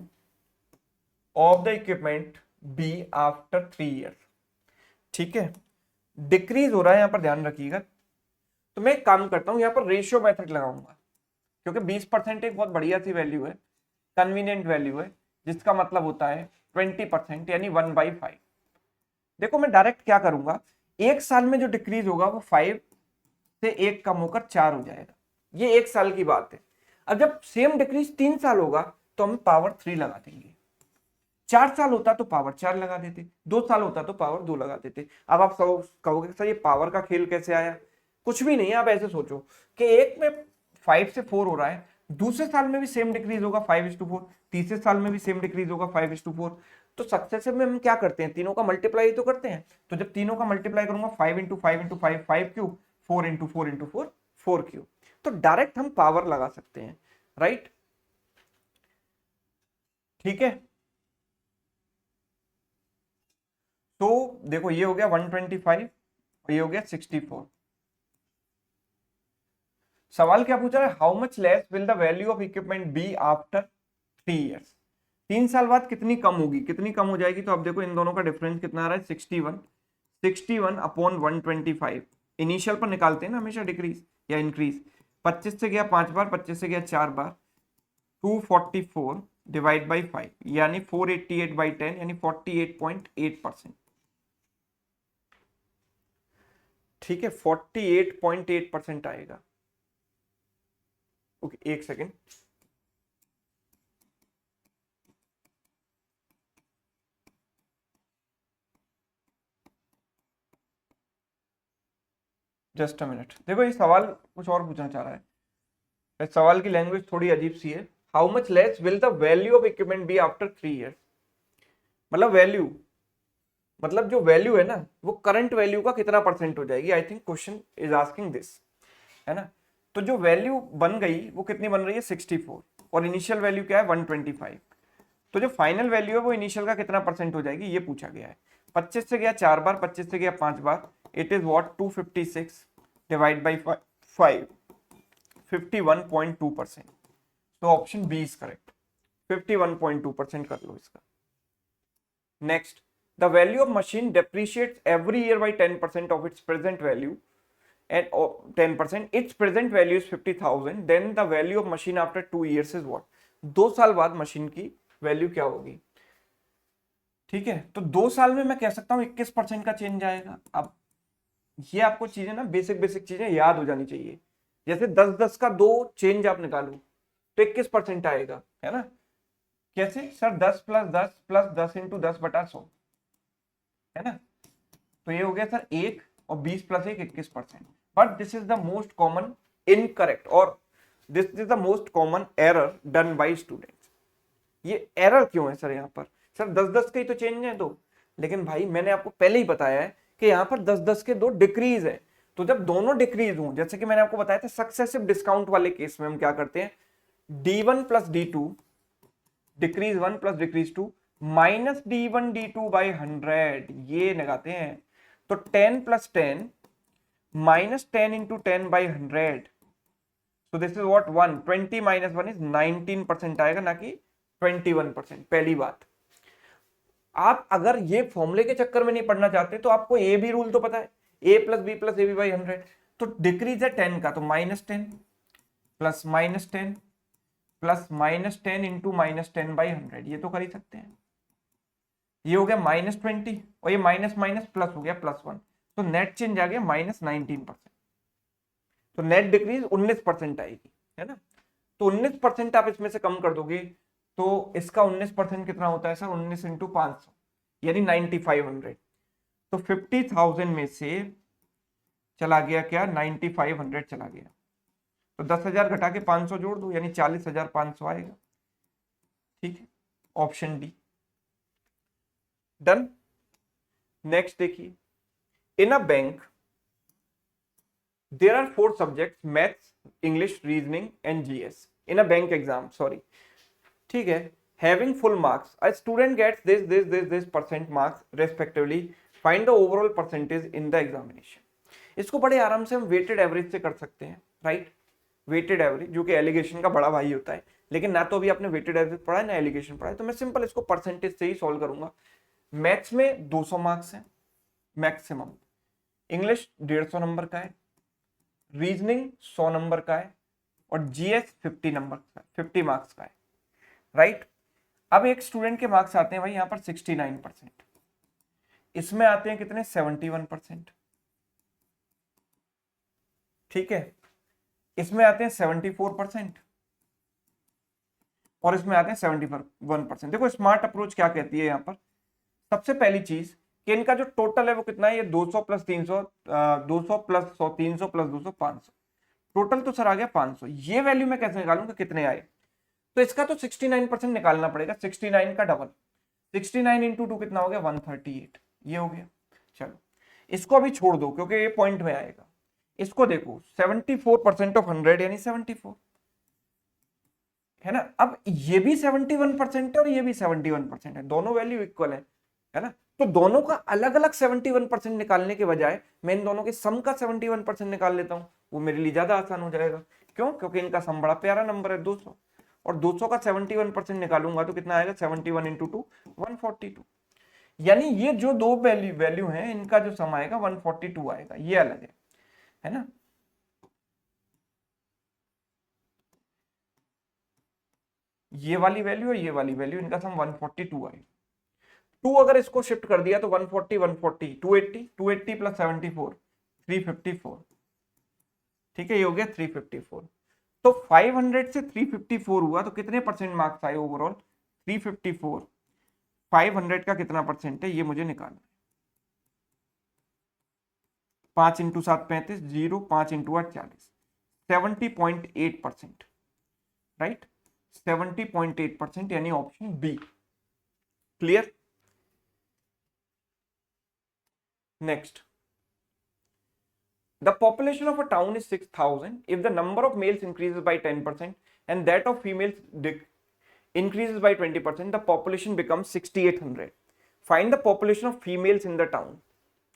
of the equipment be after 3 years? ठीक है, decrease हो रहा है, यहां पर ध्यान रखिएगा। तो मैं एक काम करता हूं, यहां पर रेशियो मेथड लगाऊंगा, क्योंकि 20% एक बहुत बढ़िया सी वैल्यू है, कन्वीनियंट वैल्यू है, जिसका मतलब होता है 20%, यानी 1/5। देखो मैं डायरेक्ट क्या करूंगा, एक साल में जो डिक्रीज होगा वो 5 से 1 कम होकर 4 हो जाएगा। ये एक साल की बात है। अब जब सेम डिक्रीज 3 साल होगा तो हम पावर 3 लगा देंगे। 4 साल होता तो पावर 4 लगा देते, 2 साल होता तो पावर 2 लगा देते। अब आप सब कहोगे सर ये पावर का खेल कैसे आया? कुछ भी नहीं है। आप ऐसे सोचो कि एक में 5 से 4 हो रहा है, दूसरे साल में भी सेम डिक्रीज होगा 5:4, तीसरे साल में भी सेम डिक्रीज होगा 5:4। तो सक्सेसिव में हम क्या करते हैं, तीनों का मल्टीप्लाई तो करते हैं। तो जब तीनों का मल्टीप्लाई करूंगा 5 × 5 × 5 5 क्यूब, 4 × 4 × 4 4 क्यूब, तो डायरेक्ट हम पावर लगा सकते हैं, राइट। ठीक है, तो देखो ये हो गया 125 और ये हो गया 64। सवाल क्या पूछा है, how much less will the value of equipment be after 3 years। 3 साल बाद कितनी कम होगी, कितनी कम हो जाएगी। तो अब देखो इन दोनों का डिफरेंस कितना आ रहा है, 61 इनिशियल पर निकालते हैं ना हमेशा, डिक्रीज या इंक्रीज। 25 से गया 5 बार, 25 से गया 4 बार, 244 डिवाइड बाई 5 यानी 488/10 यानी 48.8%। ठीक है, 48.8% आएगा। ओके, एक सेकेंड, जस्ट अ मिनट। देखो ये सवाल कुछ और पूछना चाह रहा है, इस सवाल की लैंग्वेज थोड़ी अजीब सी है। How much less will the value of equipment be after 3 years। मतलब वैल्यू, मतलब जो वैल्यू है ना वो करंट वैल्यू का कितना परसेंट हो जाएगी। I think question is asking this, है ना। तो जो वैल्यू बन गई वो कितनी बन रही है, 64, और इनिशियल वैल्यू क्या है 125। तो जो फाइनल वैल्यू है वो इनिशियल का कितना परसेंट हो जाएगी, ये पूछा गया है। 25 से गया 4 बार, 25 से गया 5 बार, it is what 256 divide by 5, 51.2%। तो ऑप्शन बी इज करेक्ट, 51.2% कर लो इसका। Next, the value of machine depreciates every year by 10% of its present value and 10%, its present value is 50,000, then the value of machine after 2 years is what। 2 साल बाद machine की value क्या होगी। ठीक है, तो 2 साल में मैं कह सकता हूं 21% का चेंज आएगा। अब ये आपको चीजें ना बेसिक बेसिक चीजें याद हो जानी चाहिए। जैसे 10-10 का 2 चेंज आप निकालो तो 21% आएगा, है ना। कैसे सर, 10 + 10 + 10 × 10/100, है ना। तो ये हो गया सर 1, और 20 + 1 21%। But this is the most common incorrect, और this is the most common error done by students. ये एरर क्यों है सर यहाँ पर, सर 10-10 के ही तो चेंज है दो, लेकिन भाई मैंने आपको पहले ही बताया है कि यहाँ पर 10-10 के 2 डिक्रीज है। तो जब दोनों डिक्रीज हों, जैसे कि मैंने आपको बताया था सक्सेसिव डिस्काउंट वाले केस में हम क्या करते हैं, D1 + D2 decrease 1 + decrease 2 minus D1 D2 by 100, ये लगाते हैं। तो 10 + 10 minus 10 into 10 by 100, so this is what 1, 20 minus 1 is 19% आएगा, ना कि 21%। पहली बात, आप अगर ये फॉर्मूले के चक्कर में नहीं पढ़ना चाहते तो आपको ए बी रूल तो पता है, a + b + ab by 100। तो डिक्रीज है 10 का, तो -10 प्लस -10 प्लस -10 इंटू -10 by 100, ये तो कर ही सकते हैं। ये हो गया -20 और ये माइनस माइनस प्लस हो गया +1, तो नेट चेंज आ गया -19%। तो नेट डिक्रीज 19% आएगी, है ना। तो 19% आप इसमें से कम कर दोगे तो इसका 19% कितना होता है सर, 19 × 500 यानी 9500। तो 50,000 में से चला गया क्या, 9500 चला गया। तो 10,000 घटा के 500 जोड़ दो यानी 40,500 आएगा। ठीक है, ऑप्शन डी डन। नेक्स्ट देखिए, इन a bank there are 4 subjects, maths, English, reasoning and GS in a bank exam, sorry। ठीक है, having full marks, a student gets this percent marks respectively, find the overall percentage in the examination। इसको बड़े आराम से हम weighted average से कर सकते हैं, राइट। वेटेड एवरेज जो कि एलिगेशन का बड़ा भाई होता है, लेकिन ना तो अभी आपने वेटेड एवरेज पढ़ा है ना एलिगेशन पढ़ा है, तो मैं सिंपल इसको परसेंटेज से ही सॉल्व करूंगा। मैथ्स में 200 मार्क्स है मैक्सिमम, इंग्लिश 150 नंबर का है, रीजनिंग 100 नंबर का है, और जीएस 50 नंबर का, 50 मार्क्स का है, राइट। अब एक स्टूडेंट के मार्क्स आते हैं भाई यहाँ पर 69%, इसमें आते हैं कितने 71%, ठीक है, इसमें आते हैं 74% और इसमें आते हैं 71%। देखो स्मार्ट अप्रोच क्या कहती है यहाँ पर, सबसे पहली चीज कि इनका जो टोटल है वो कितना है, ये 200 प्लस 300, 200 प्लस 100, 300 प्लस 200, 500, टोटल तो सर आ गया 500। ये वैल्यू मैं कैसे निकालूंगा, कितने आए, तो इसका तो 69% निकालना पड़ेगा, 69 का डबल, 69 इंटू 2 कितना हो गया 138, ये हो गया। चलो इसको अभी छोड़ दो क्योंकि ये पॉइंट में आएगा। इसको देखो 74% ऑफ 100 यानी 74 है ना। अब ये भी 71% है और ये भी 71% है, दोनों वैल्यू इक्वल है ना। तो दोनों का अलग अलग 71% निकालने के बजाय मैं इन दोनों के सम का 71% निकाल लेता हूं, वो मेरे लिए ज्यादा आसान हो जाएगा। क्यों, क्योंकि इनका सम बड़ा प्यारा नंबर है 200, और 200 का 71% निकालूंगा तो कितना आएगा 71 इंटू 2 142, यानी ये जो दो वैल्यू है इनका जो सम आएगा 142 आएगा, ये अलग है ना। ये वाली वैल्यू और ये वाली वैल्यू, इनका सम 142 आएगा। 2 अगर इसको शिफ्ट कर दिया तो 140 140 280, 280 प्लस 74 354, ठीक है, ये हो गया 354। तो 500 से 354 हुआ तो कितने परसेंट मार्क्स आए ओवरऑल, 354, 500 का कितना परसेंट है ये मुझे निकालना है। 5 इंटू 7 35, 0, 5 इंटू 8 40, 70.8%, राइट, 70.8%, यानी option B. Clear. Next, the population of a town is 6,000 if the number of males increases by 10% and that of females increases by 20%, the population becomes 6,800. Find the population of females in the town.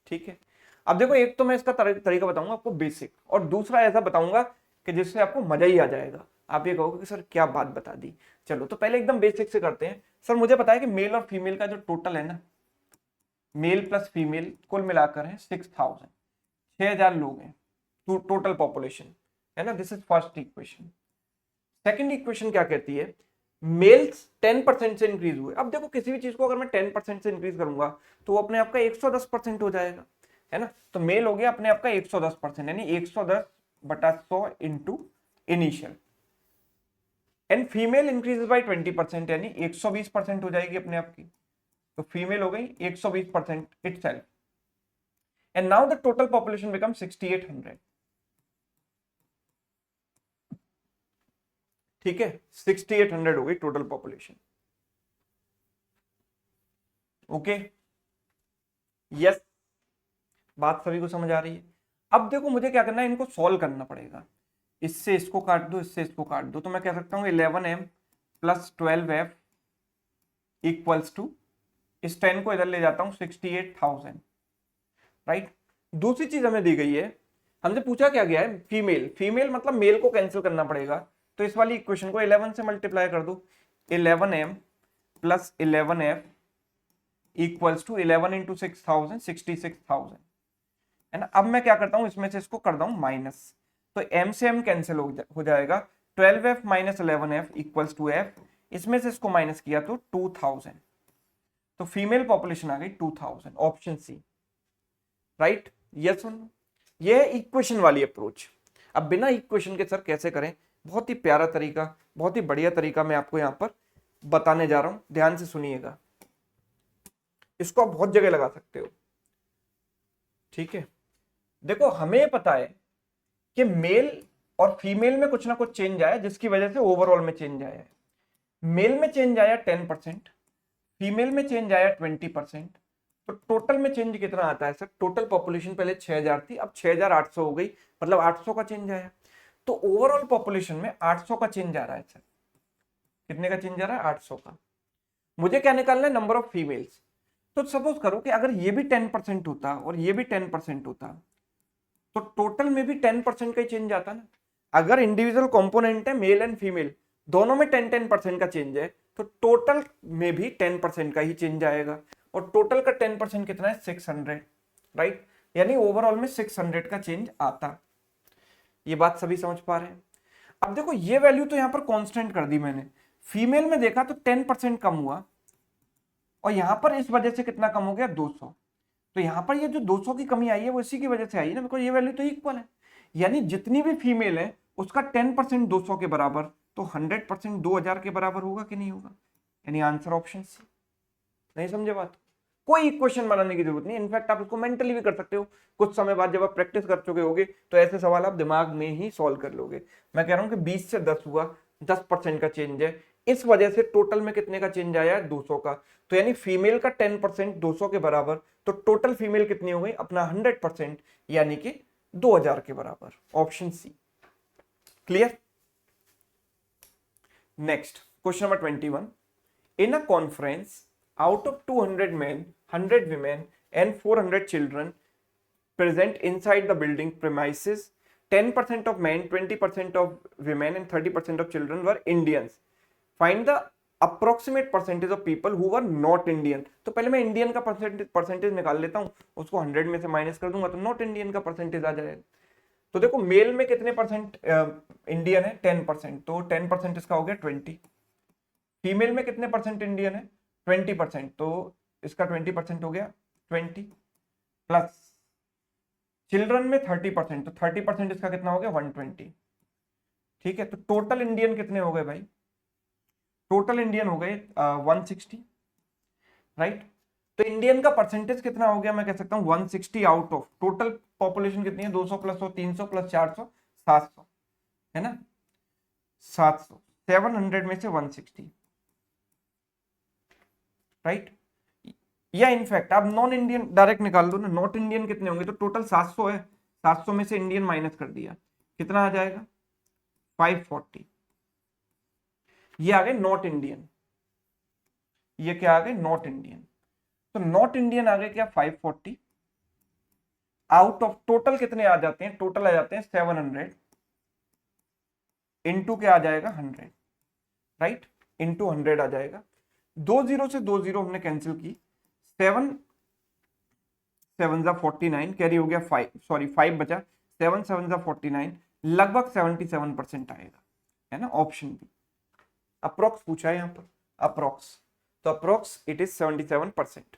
ठीक है, अब देखो एक तो मैं इसका तरीका बताऊंगा आपको बेसिक, और दूसरा ऐसा बताऊंगा कि जिससे आपको मजा ही आ जाएगा, आप ये कहोगे कि सर क्या बात बता दी। चलो तो पहले एकदम बेसिक से करते हैं। सर मुझे पता है कि मेल और फीमेल का जो टोटल है ना, मेल प्लस फीमेल कुल मिलाकर है 6,000, 6,000 लोग हैं टोटल पॉपुलेशन, है ना। This is first equation. Second equation क्या कहती है, मेल्स 10% से इंक्रीज हुए। अब देखो किसी भी चीज को अगर मैं 10% से इंक्रीज करूंगा तो वो अपने आप का 110% हो जाएगा, है ना। तो मेल हो गया अपने आप का 110%, यानी 110/100 into initial, and female increase by 20%, यानी 120% हो जाएगी अपने आप की। तो फीमेल हो गई 120% itself, and now the total population becomes 6,800, ठीक है, 6,800 हो गई टोटल पॉपुलेशन। ओके, यस, बात सभी को समझ आ रही है। अब देखो मुझे क्या करना है, इनको सॉल्व करना पड़ेगा। इससे इसको काट दो, इससे इसको काट दो, तो मैं कह सकता हूं 11m plus 12f equals to, इस 10 को इधर ले जाता हूं 68,000, राइट। दूसरी चीज हमें दी गई है, हमसे पूछा क्या गया है, फीमेल, फीमेल मतलब मेल को कैंसिल करना पड़ेगा, तो इस वाली इक्वेशन को 11 से मल्टीप्लाई कर दो, 11m plus 11f equals to 11 into 6,000 66,000, है ना। अब मैं क्या करता हूं, इसमें से इसको करता हूं माइनस, तो m से m कैंसिल हो जाएगा, 12f minus 11f equals to f, इसमें से इसको माइनस किया तो 2,000, तो फीमेल पॉपुलेशन आ गई 2,000, ऑप्शन सी, राइट। यस सुन, ये है इक्वेशन वाली अप्रोच। अब बिना इक्वेशन के सर कैसे करें, बहुत ही प्यारा तरीका, बहुत ही बढ़िया तरीका मैं आपको यहां पर बताने जा रहा हूं, ध्यान से सुनिएगा, इसको आप बहुत जगह लगा सकते हो, ठीक है। देखो हमें पता है कि मेल और फीमेल में कुछ ना कुछ चेंज आया जिसकी वजह से ओवरऑल में चेंज आया है। मेल में चेंज आया 10%, फीमेल में चेंज आया 20%, तो टोटल में चेंज कितना आता है सर, टोटल पॉपुलेशन पहले 6,000 थी, अब 6,800 हो गई, मतलब 800 का चेंज आया। तो ओवरऑल पॉपुलेशन में 800 का चेंज आ रहा है सर, कितने का चेंज आ रहा है, 800 का। मुझे क्या निकालना है, नंबर ऑफ फीमेल्स। तो सपोज करो कि अगर ये भी 10% होता और ये भी 10% होता, तो टोटल में भी 10% का ही चेंज आता ना। अगर इंडिविजुअल कंपोनेंट है मेल एंड फीमेल, दोनों में 10% का चेंज है, तो टोटल में भी 10% का ही चेंज आएगा, और टोटल का 10% कितना है, 600, राइट, यानी ओवरऑल में 600 का चेंज आता। ये बात सभी समझ पा रहे हैं। अब देखो ये वैल्यू तो यहां पर कांस्टेंट कर दी मैंने, फीमेल में देखा तो 10% कम हुआ, और यहां पर इस वजह से कितना कम हो गया, 200। तो यहां पर ये जो 200 की कमी आई है वो इसी की वजह से आई है ना, बिकॉज ये वैल्यू तो इक्वल है, यानी जितनी भी फीमेल है उसका 10% 200 के बराबर, तो 100% 2,000 के बराबर होगा कि नहीं होगा, यानी आंसर ऑप्शन सी। नहीं समझे बात, कोई इक्वेशन बनाने की जरूरत नहीं, इनफैक्ट आप इसको मेंटली भी कर सकते हो। कुछ समय बाद जब आप प्रैक्टिस कर चुके होगे तो ऐसे सवाल आप दिमाग में ही सॉल्व कर लोगे। मैं कह रहा हूं कि 20 से 10 हुआ, 10% का चेंज है, इस वजह से टोटल में कितने का चेंज आया है, 200 का। तो यानी फीमेल का 10% 200 के बराबर, तो टोटल फीमेल कितनी हो गई अपना 100%, यानी कि 2000 के बराबर। Option C. Clear. Next question number 21। In a conference, out of 200 men, 100 women and 400 children present inside the building premises, 10% of men, 20% of women and 30% of children were Indians. Find the approximate percentage of people who were not Indian. तो पहले मैं Indian का percentage निकाल लेता हूँ, उसको 100 में से माइनस कर दूंगा तो नॉट इंडियन का परसेंटेज आ जाएगा। तो देखो मेल में कितने परसेंट इंडियन है, 10%, तो 10% इसका हो गया 20। फीमेल में कितने परसेंट इंडियन है, 20%, तो इसका 20% हो गया 20, प्लस चिल्ड्रन में 30%, तो 30% इसका कितना हो गया 120। ठीक है, तो टोटल इंडियन कितने हो गए भाई, टोटल इंडियन हो गए 160, राइट। तो इंडियन का परसेंटेज कितना हो गया, मैं कह सकता हूं 160 आउट ऑफ टोटल पॉपुलेशन कितनी है, 200 प्लस 100 300 प्लस 400 700, है ना, 700, 700 में से 160, राइट। या इनफैक्ट आप नॉन इंडियन डायरेक्ट निकाल दो ना, नॉट इंडियन कितने होंगे, तो टोटल 700 है, 700 में से इंडियन माइनस कर दिया, कितना आ जाएगा 540। ये आ गए नॉट इंडियन, ये क्या आ गए नॉट इंडियन। तो नॉट इंडियन आ गए क्या 540 आउट ऑफ टोटल कितने आ जाते हैं, टोटल आ जाते हैं 700 इंटू क्या आ जाएगा 100, राइट, इंटू 100 आ जाएगा। 2 जीरो से 2 जीरो हमने कैंसिल की, 7 7 जा 49 कैरी हो गया 5, सॉरी 5 बचा, 7 7 जा 49, लगभग 77% आएगा, है ना, ऑप्शन बी। अप्रोक्स पूछा है यहाँ पर, अप्रोक्स, तो approx it is 77%।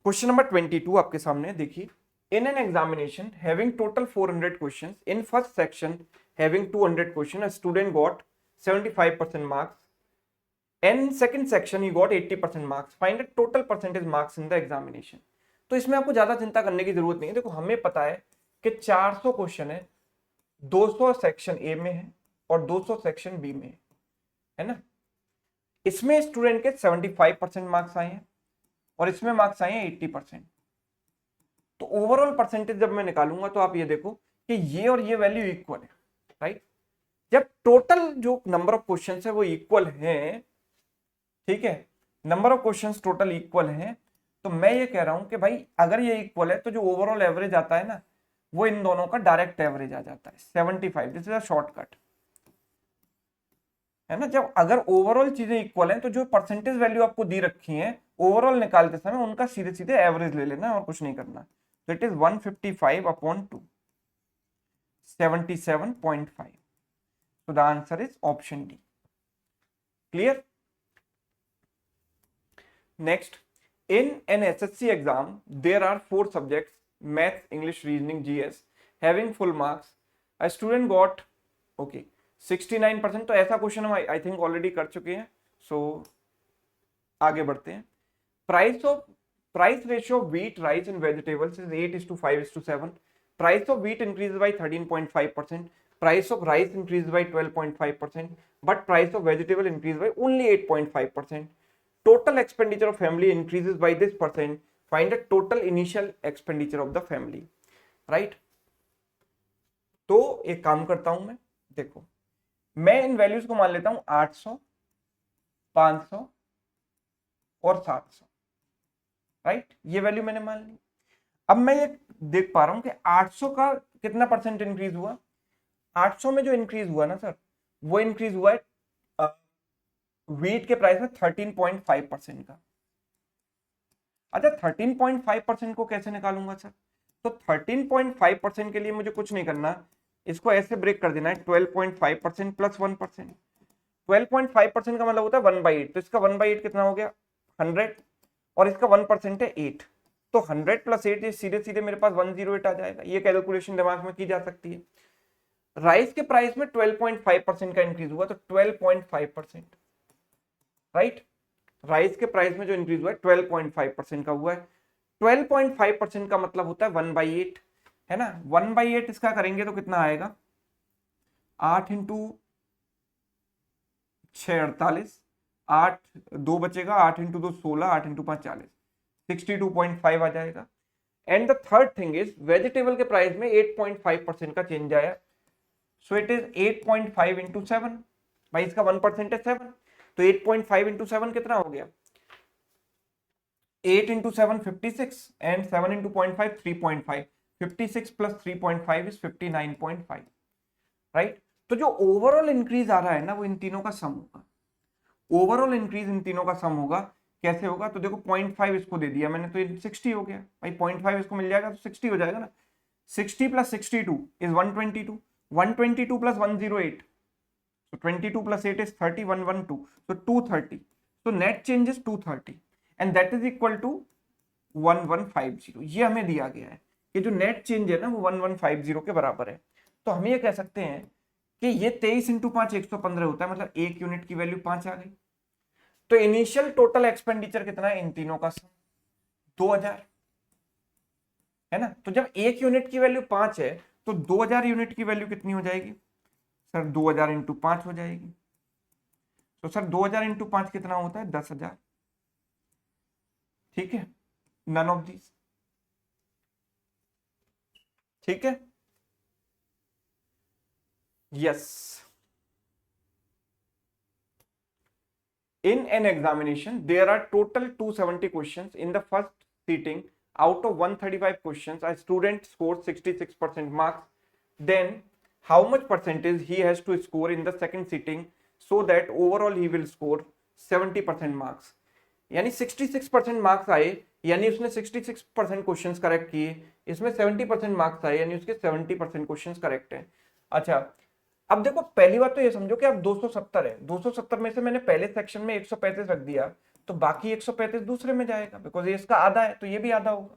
Question number 22 आपके सामने देखिए। इन an examination having total 400 questions, in first section having 200 question, a student got 75% marks, and second section he got 80% marks. Find the total percentage marks in the examination. तो इसमें आपको ज्यादा चिंता करने की जरूरत नहीं है। देखो हमें पता है कि 400 क्वेश्चन है, 200 सेक्शन ए में है और 200 सेक्शन बी में है ना। इसमें स्टूडेंट के 75% मार्क्स आए हैं और इसमें मार्क्स आए हैं 80%। तो ओवरऑल परसेंटेज जब मैं निकालूंगा तो आप ये देखो कि ये और ये वैल्यू इक्वल है, राइट। जब टोटल जो नंबर ऑफ क्वेश्चन है वो इक्वल है, ठीक है, number of questions total equal हैं, तो मैं ये कह रहा हूं कि भाई अगर ये इक्वल है तो जो ओवरऑल एवरेज आता है ना वो इन दोनों का डायरेक्ट एवरेज आ जाता है 75। दिस इज अ शॉर्टकट, है ना। जब अगर ओवरऑल चीजें इक्वल हैं तो जो परसेंटेज वैल्यू आपको दी रखी है ओवरऑल निकालते समय उनका सीधे सीधे एवरेज ले लेना और कुछ नहीं करना। तो it is 155 upon 2, 77.5। so the answer is option D. Clear? Next, in an SSC exam, there are 4 subjects: math, English, reasoning, GS, having full marks. A student got 69%। तो ऐसा क्वेश्चन हम आई थिंक ऑलरेडी कर चुके हैं, सो आगे बढ़ते हैं। Price ratio of wheat, rice and vegetables is 8:5:7. Price of wheat increased by 13.5%. Price of rice increased by 12.5%, but price of vegetable increased by only 8.5%. Total expenditure of family increases by this percent. Find the total initial expenditure of the family, right? तो एक काम करता हूं मैं, देखो मैं इन values को मान लेता हूं 800, 500 और 700, राइट। ये वैल्यू मैंने मान ली। अब मैं ये देख पा रहा हूं कि 800 का कितना परसेंट इंक्रीज हुआ, 800 में जो इंक्रीज हुआ ना सर, वो इंक्रीज हुआ है व्हीट के प्राइस में 13.5% का। अच्छा 13.5% को कैसे निकालूंगा सर, तो 13.5% के लिए मुझे कुछ नहीं करना, इसको ऐसे ब्रेक कर देना है 12.5% प्लस 1%। 12.5% का मतलब होता है 1/8, तो इसका 1/8 कितना हो गया 100 और इसका 1% है 8, तो 100 प्लस 8 ये सीधे सीधे मेरे पास 108 आ जाएगा। ये कैलकुलेशन दिमाग में की जा सकती है। राइस के प्राइस में 12.5% का इंक्रीज हुआ, तो 12.5%, राइट। राइस के प्राइस में जो इंक्रीज हुआ है 12.5% का हुआ है। 12.5% का मतलब होता है 1/8, है ना। 1/8 इसका करेंगे तो कितना आएगा, 8 इंटू 6 48, 8 2 बचेगा, 8 इंटू 2 16, 8 इंटू 5 40, 62.5 आ जाएगा। And the third thing is vegetable के प्राइस में 8.5% का चेंज आया, सो इट इज 8.5 इंटू 7, भाई इसका 1% है 7, तो 8.5 इंटू 7 कितना हो गया, 8 into 7 56 and 7 into 0.5 3.5, 56 plus 3.5 is 59.5, right. तो जो ओवरऑल इंक्रीज आ रहा है ना वो इन तीनों का सम होगा, ओवरऑल इंक्रीज इन तीनों का सम होगा। कैसे होगा, तो देखो 0.5 इसको दे दिया मैंने तो ये 60 हो गया, भाई 0.5 इसको मिल जाएगा तो 60 हो जाएगा ना। 60 plus 62 is 122, 122 plus 108, so 22 plus 8 is 30, 112, so 230, so net change is 230 and that is equal to 1150। ये हमें दिया गया है कि जो नेट चेंज है ना वो 1150 के बराबर है। तो हम ये कह सकते हैं कि ये 23 इंटू 5 115 होता है, मतलब एक यूनिट की वैल्यू 5 आ गई। तो इनिशियल टोटल एक्सपेंडिचर कितना है इन तीनों का सम 2000, है ना। तो जब एक यूनिट की वैल्यू 5 है तो 2000 यूनिट की वैल्यू कितनी हो जाएगी सर, 2000 इंटू 5 हो जाएगी। तो सर 2000 इंटू 5 कितना होता है 10,000, ठीक है, नन ऑफ दिस, ठीक है, yes. In an examination, there are total 270 questions. In the first sitting, out of 135 questions, a student scores 66% marks. Then, how much percentage he has to score in the second sitting so that overall he will score 70% marks? यानी 66% marks आए, यानी उसने 66% questions correct किए, इसमें 70% marks आए, यानी उसके 70% questions correct हैं। अच्छा, अब देखो पहली बात तो ये समझो कि अब 270 है, 270 में से मैंने पहले सेक्शन में 135 रख दिया तो बाकी 135 दूसरे में जाएगा, बिकॉज ये इसका आधा है तो ये भी आधा होगा।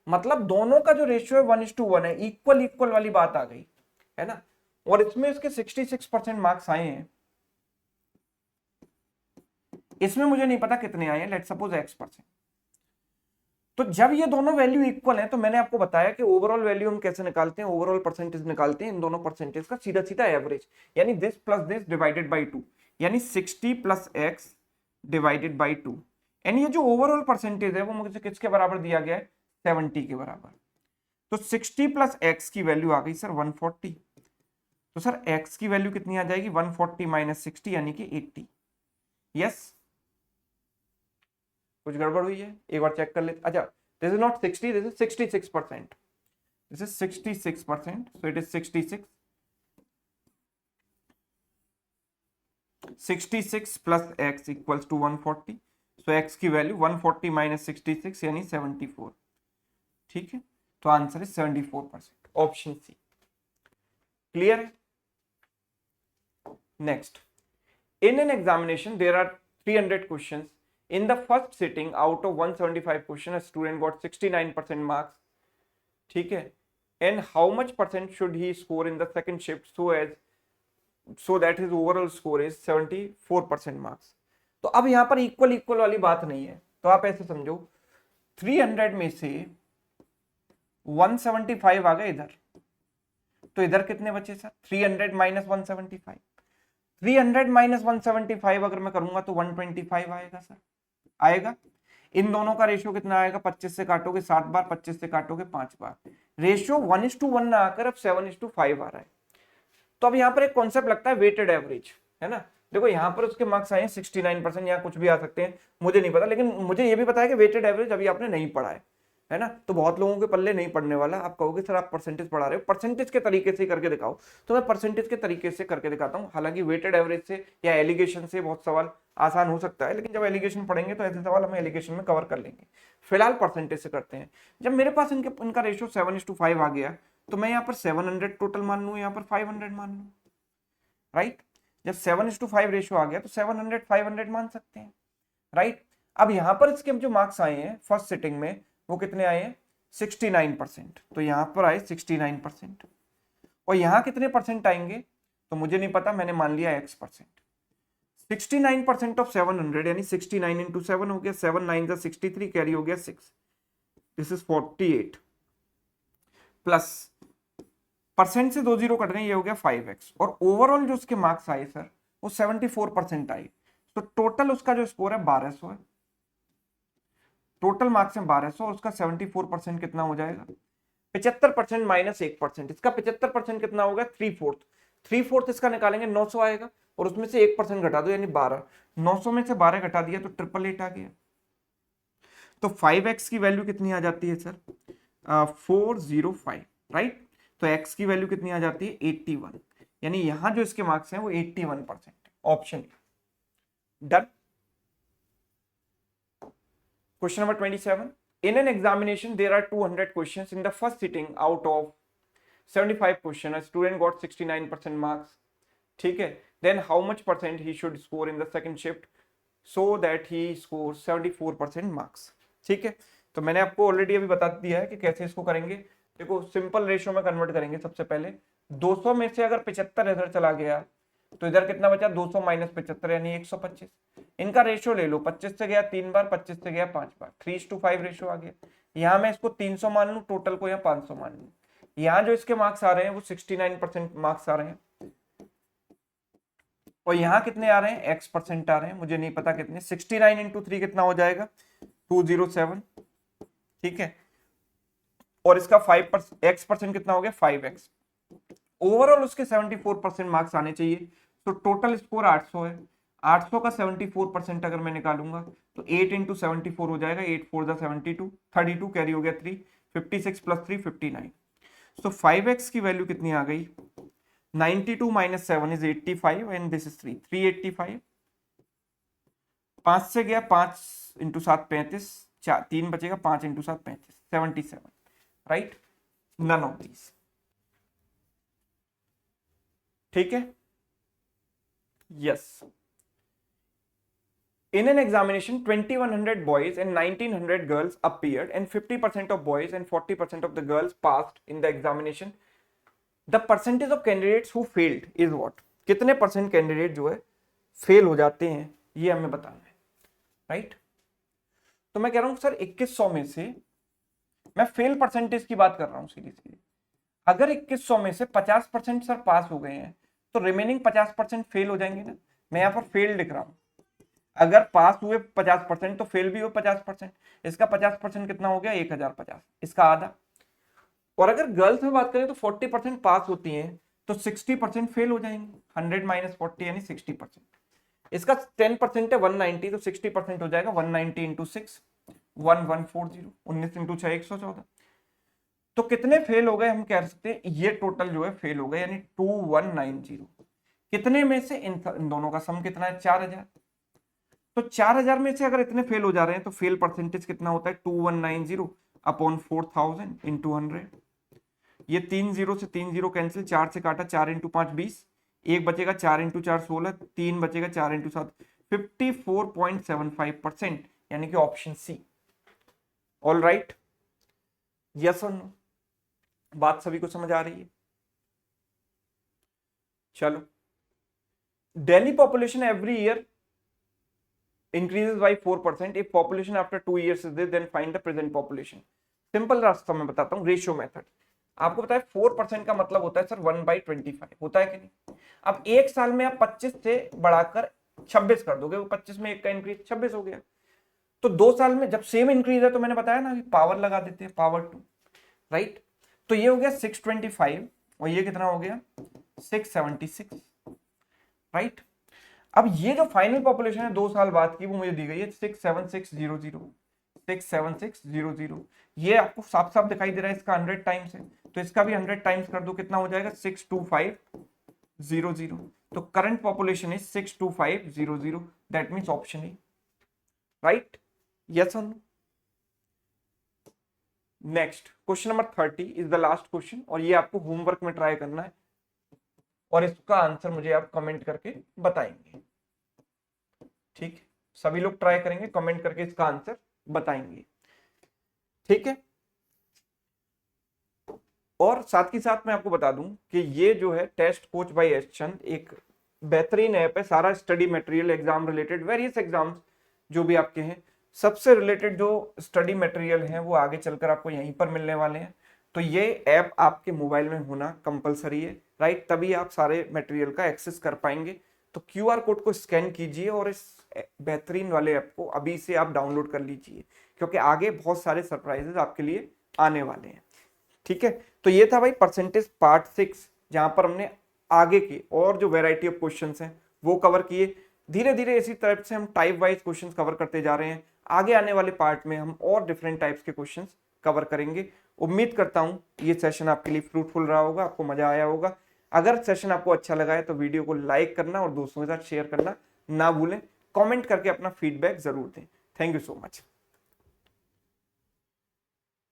मतलब दोनों का जो रेशियो है 1:1 है, इक्वल इक्वल वाली बात आ गई, है ना। और इसमें इसके 66% मार्क्स आए हैं, इसमें मुझे नहीं पता कितने आए हैं, लेट सपोज X%। तो जब ये दोनों वैल्यू इक्वल है तो मैंने आपको बताया कि ओवरऑल वैल्यू हम कैसे निकालते हैं, ओवरऑल परसेंटेज निकालते हैं इन दोनों परसेंटेज का सीधा सीधा एवरेज, यानी this plus this divided by 2, यानी 60 प्लस एक्स डिवाइडेड बाई 2। यानी ये जो ओवरऑल परसेंटेज है वो मुझे किसके बराबर दिया गया है, 70 के बराबर। तो 60 प्लस एक्स की वैल्यू आ गई सर 140, तो सर एक्स की वैल्यू कितनी आ जाएगी 140 माइनस 60 यानी कि 80। यस, कुछ गड़बड़ हुई है एक बार चेक कर लेते। अच्छा, this is not 60, this is 66%, this is 66%, so it is 66, 66 plus x equals to 140, so x की वैल्यू 140 minus 66 यानी 74, ठीक है। तो answer is 74%, option C. Clear है। Next, in an examination there are 300 questions. In the first sitting, out of 175 question, a student got 69% marks. ठीक है, and how much percent should he score in the second shift so that his overall score is 74% marks? तो अब यहाँ पर equal equal वाली बात नहीं है, तो आप ऐसे समझो 300 में से 175 आ गए इधर, तो इधर कितने बचे सर 300 माइनस 175, 300 माइनस 175 अगर मैं करूंगा तो 125 आएगा सर, आएगा। इन दोनों का रेशियो कितना आएगा, 25 से काटोगे 7 बार, 25 से काटोगे 5 बार, रेशियो 1:1 ना आकर अब 7:5 आ रहा है। तो अब यहाँ पर एक कॉन्सेप्ट लगता है वेटेड एवरेज, है ना। देखो यहाँ पर उसके मार्क्स आए हैं 69%, यहाँ कुछ भी आ सकते हैं मुझे नहीं पता, लेकिन मुझे ये भी पता है कि वेटेड एवरेज अभी आपने नहीं पढ़ा है ना। तो बहुत लोगों के पल्ले नहीं पढ़ने वाला। आप कहोगे सर आप परसेंटेज पढ़ा रहे हो, परसेंटेज के तरीके से करके दिखाओ, तो मैं परसेंटेज के तरीके से करके दिखाता हूँ। हालांकि वेटेड एवरेज से या एलिगेशन से बहुत सवाल आसान हो सकता है, लेकिन जब एलिगेशन पढ़ेंगे तो ऐसे सवाल हम एलिगेशन में कवर कर लेंगे। फिलहाल परसेंटेज से करते हैं। जब मेरे पास इनका रेशियो 7:5 आ गया तो मैं यहाँ पर 700 टोटल मान लूँ, यहाँ पर 500 मान लूँ, राइट। जब 7:5 रेशियो आ गया तो 700 500 मान सकते हैं, राइट। अब यहाँ पर इसके जो मार्क्स आए हैं फर्स्ट सिटिंग में वो कितने आए हैं 69%, तो यहाँ पर आए 69%, और यहाँ कितने परसेंट आएंगे तो मुझे नहीं पता, मैंने मान लिया X%। 69% ऑफ 700 यानी 69 इंटू 7 हो गया, 7 9 जा 63, कैरी हो गया 6, दिस इज 48 प्लस परसेंट से 2 जीरो कट रहे हैं, ये हो गया 5x, और ओवरऑल जो उसके मार्क्स आए सर वो 74% आए। तो टोटल उसका जो स्कोर है 1200 है, टोटल मार्क्स है 1200 और उसका 74% कितना हो जाएगा, 75% माइनस 1%, इसका 75% कितना होगा, 3/4, 3/4 इसका निकालेंगे 900 आएगा, और उसमें से 1% घटा दो यानी 12, 900 में से 12 घटा दिया तो 888 आ गया। तो 5x की वैल्यू कितनी आ जाती है सर, 405, राइट। तो x की वैल्यू कितनी आ जाती है, 81, यानी यहां जो इसके मार्क्स हैं वो 81%, option done. Question number 27. In an examination, there are 200 questions. In the first sitting, out of 75 questions, a student got 69% marks. ठीक है. Then how much percent he should score in the second shift so that he scores 74% marks. ठीक है. तो मैंने आपको already अभी बता दिया है कि कैसे इसको करेंगे. देखो सिंपल रेशियो में कन्वर्ट करेंगे. सबसे पहले 200 में से अगर 75 इधर चला गया तो इधर कितना बचा, 200 माइनस 75 यानी 125. इनका रेशियो ले लो, 25 से गया 3 बार, 25 से गया 5 बार, 3:5 रेशियो आ गया. यहाँ मैं इसको 300 मान लूं, टोटल को यहाँ 500 मान लूं. यहाँ जो इसके मार्क्स आ रहे हैं वो 69% मार्क्स आ रहे हैं, और यहाँ कितने आ रहे हैं, x% आ रहे हैं, मुझे नहीं पता कितने. 69 इंटू 3 कितना हो जाएगा, 207. ठीक है, और इसका 5% कितना हो गया, 5x. ओवरऑल उसके 74% मार्क्स आने चाहिए. तो टोटल स्कोर 800 है. 800 का 74% अगर मैं निकालूंगा तो 8 इंटू 74 हो जाएगा, 8 4 72, 32 कैरी हो गया 3, 56 प्लस 3 59. सो 5x की वैल्यू कितनी आ गई, 92 minus 7 is 85 and this is 385. 5 से गया 5 इंटू 7 35, 3 बचेगा, 5 into 7 35, 77, right. None of these. ठीक है, yes. In an examination, 2100 boys and 1900 girls appeared, and 50% of boys and 40% of the girls passed in the examination. The percentage of candidates who failed is what? कितने percent candidate जो है fail हो जाते हैं, ये हमें बताना है, राइट. तो मैं कह रहा हूं सर 2100 में से, मैं फेल परसेंटेज की बात कर रहा हूं सीधी. अगर 2100 में से 50% सर पास हो गए हैं तो रिमेनिंग 50% फेल हो जाएंगे ना. मैं यहाँ पर फेल लिख रहा हूं. अगर पास हुए 50% तो फेल भी हो 50%. इसका 50% कितना हो गया, 1050, इसका आधा. और अगर गर्ल्स में बात करें तो 40% पास होती हैं तो 60% फेल हो जाएंगे. 100 माइनस 40 यानी 60%. इसका 10% है 190, तो 60% हो जाएगा 190 इंटू 6, 1140, 19 इंटू 6 114. तो कितने फेल हो गए हम कह सकते हैं, ये टोटल जो है फेल हो गए यानी 2190. कितने में से, इन दोनों का सम कितना है, 4000. तो 4000 में से अगर इतने फेल हो जा रहे हैं तो फेल परसेंटेज कितना होता है, 2190 अपॉन 4000 इंटू 100. ये 3 0 से 3 0 कैंसिल, 4 से काटा, 4 इंटू 5 20, एक बचेगा, 4 इंटू 4 16, 3 बचेगा, 4 इंटू 7 54.75%, यानी कि option C. All right, yes और नो. बात सभी को समझ आ रही है. चलो, Delhi population every year increases by 4%. if population after 2 years is there, then find the present population. Simple रास्ता मैं बताता हूँ, रेशियो मेथड. आपको पता है 4% का मतलब होता है सर 1/25, होता है कि नहीं. अब एक साल में आप 25 से बढ़ाकर 26 कर दोगे, वो 25 में एक का इंक्रीज 26 हो गया. तो 2 साल में जब सेम इंक्रीज है तो मैंने बताया ना पावर लगा देते हैं, पावर 2, राइट. तो ये हो गया 625 और ये कितना हो गया 676, राइट. अब ये जो फाइनल पॉपुलेशन है 2 साल बाद की वो मुझे दी गई है 67600, 67600. ये आपको साफ साफ दिखाई दे रहा है, इसका 100 टाइम्स है तो इसका भी 100 टाइम्स कर दो, कितना हो जाएगा 62500. तो current population is 62500, that means option A, right. Yes और no. Next question number 30 is the last question, और ये आपको होमवर्क में ट्राई करना है और इसका आंसर मुझे आप कमेंट करके बताएंगे. ठीक, सभी लोग ट्राई करेंगे, कमेंट करके इसका आंसर बताएंगे. ठीक है. और साथ ही साथ मैं आपको बता दूं कि ये जो है टेस्ट कोच बाय एस चंद एक बेहतरीन ऐप है, सारा study material exam related, various exams जो भी आपके हैं सबसे रिलेटेड जो स्टडी मटेरियल है वो आगे चलकर आपको यहीं पर मिलने वाले हैं। तो ये ऐप आपके मोबाइल में होना कंपलसरी है, राइट, तभी आप सारे मटेरियल का एक्सेस कर पाएंगे। तो क्यूआर कोड को स्कैन कीजिए और इस बेहतरीन वाले ऐप को अभी से आप डाउनलोड कर लीजिए, क्योंकि आगे बहुत सारे सरप्राइजेस आपके लिए आने वाले हैं। ठीक है, तो ये था भाई परसेंटेज पार्ट 6, जहां पर हमने आगे की और जो वेराइटी ऑफ क्वेश्चंस हैं वो कवर किए। धीरे धीरे इसी तरह से हम टाइप वाइज क्वेश्चंस कवर करते जा रहे हैं। आगे आने वाले पार्ट में हम और डिफरेंट टाइप्स के क्वेश्चंस कवर करेंगे। उम्मीद करता हूं ये सेशन आपके लिए फ्रूटफुल रहा होगा, आपको मजा आया होगा। अगर सेशन आपको अच्छा लगा है तो वीडियो को लाइक करना और दोस्तों के साथ शेयर करना ना भूलें। कमेंट करके अपना फीडबैक जरूर दें। Thank you so much.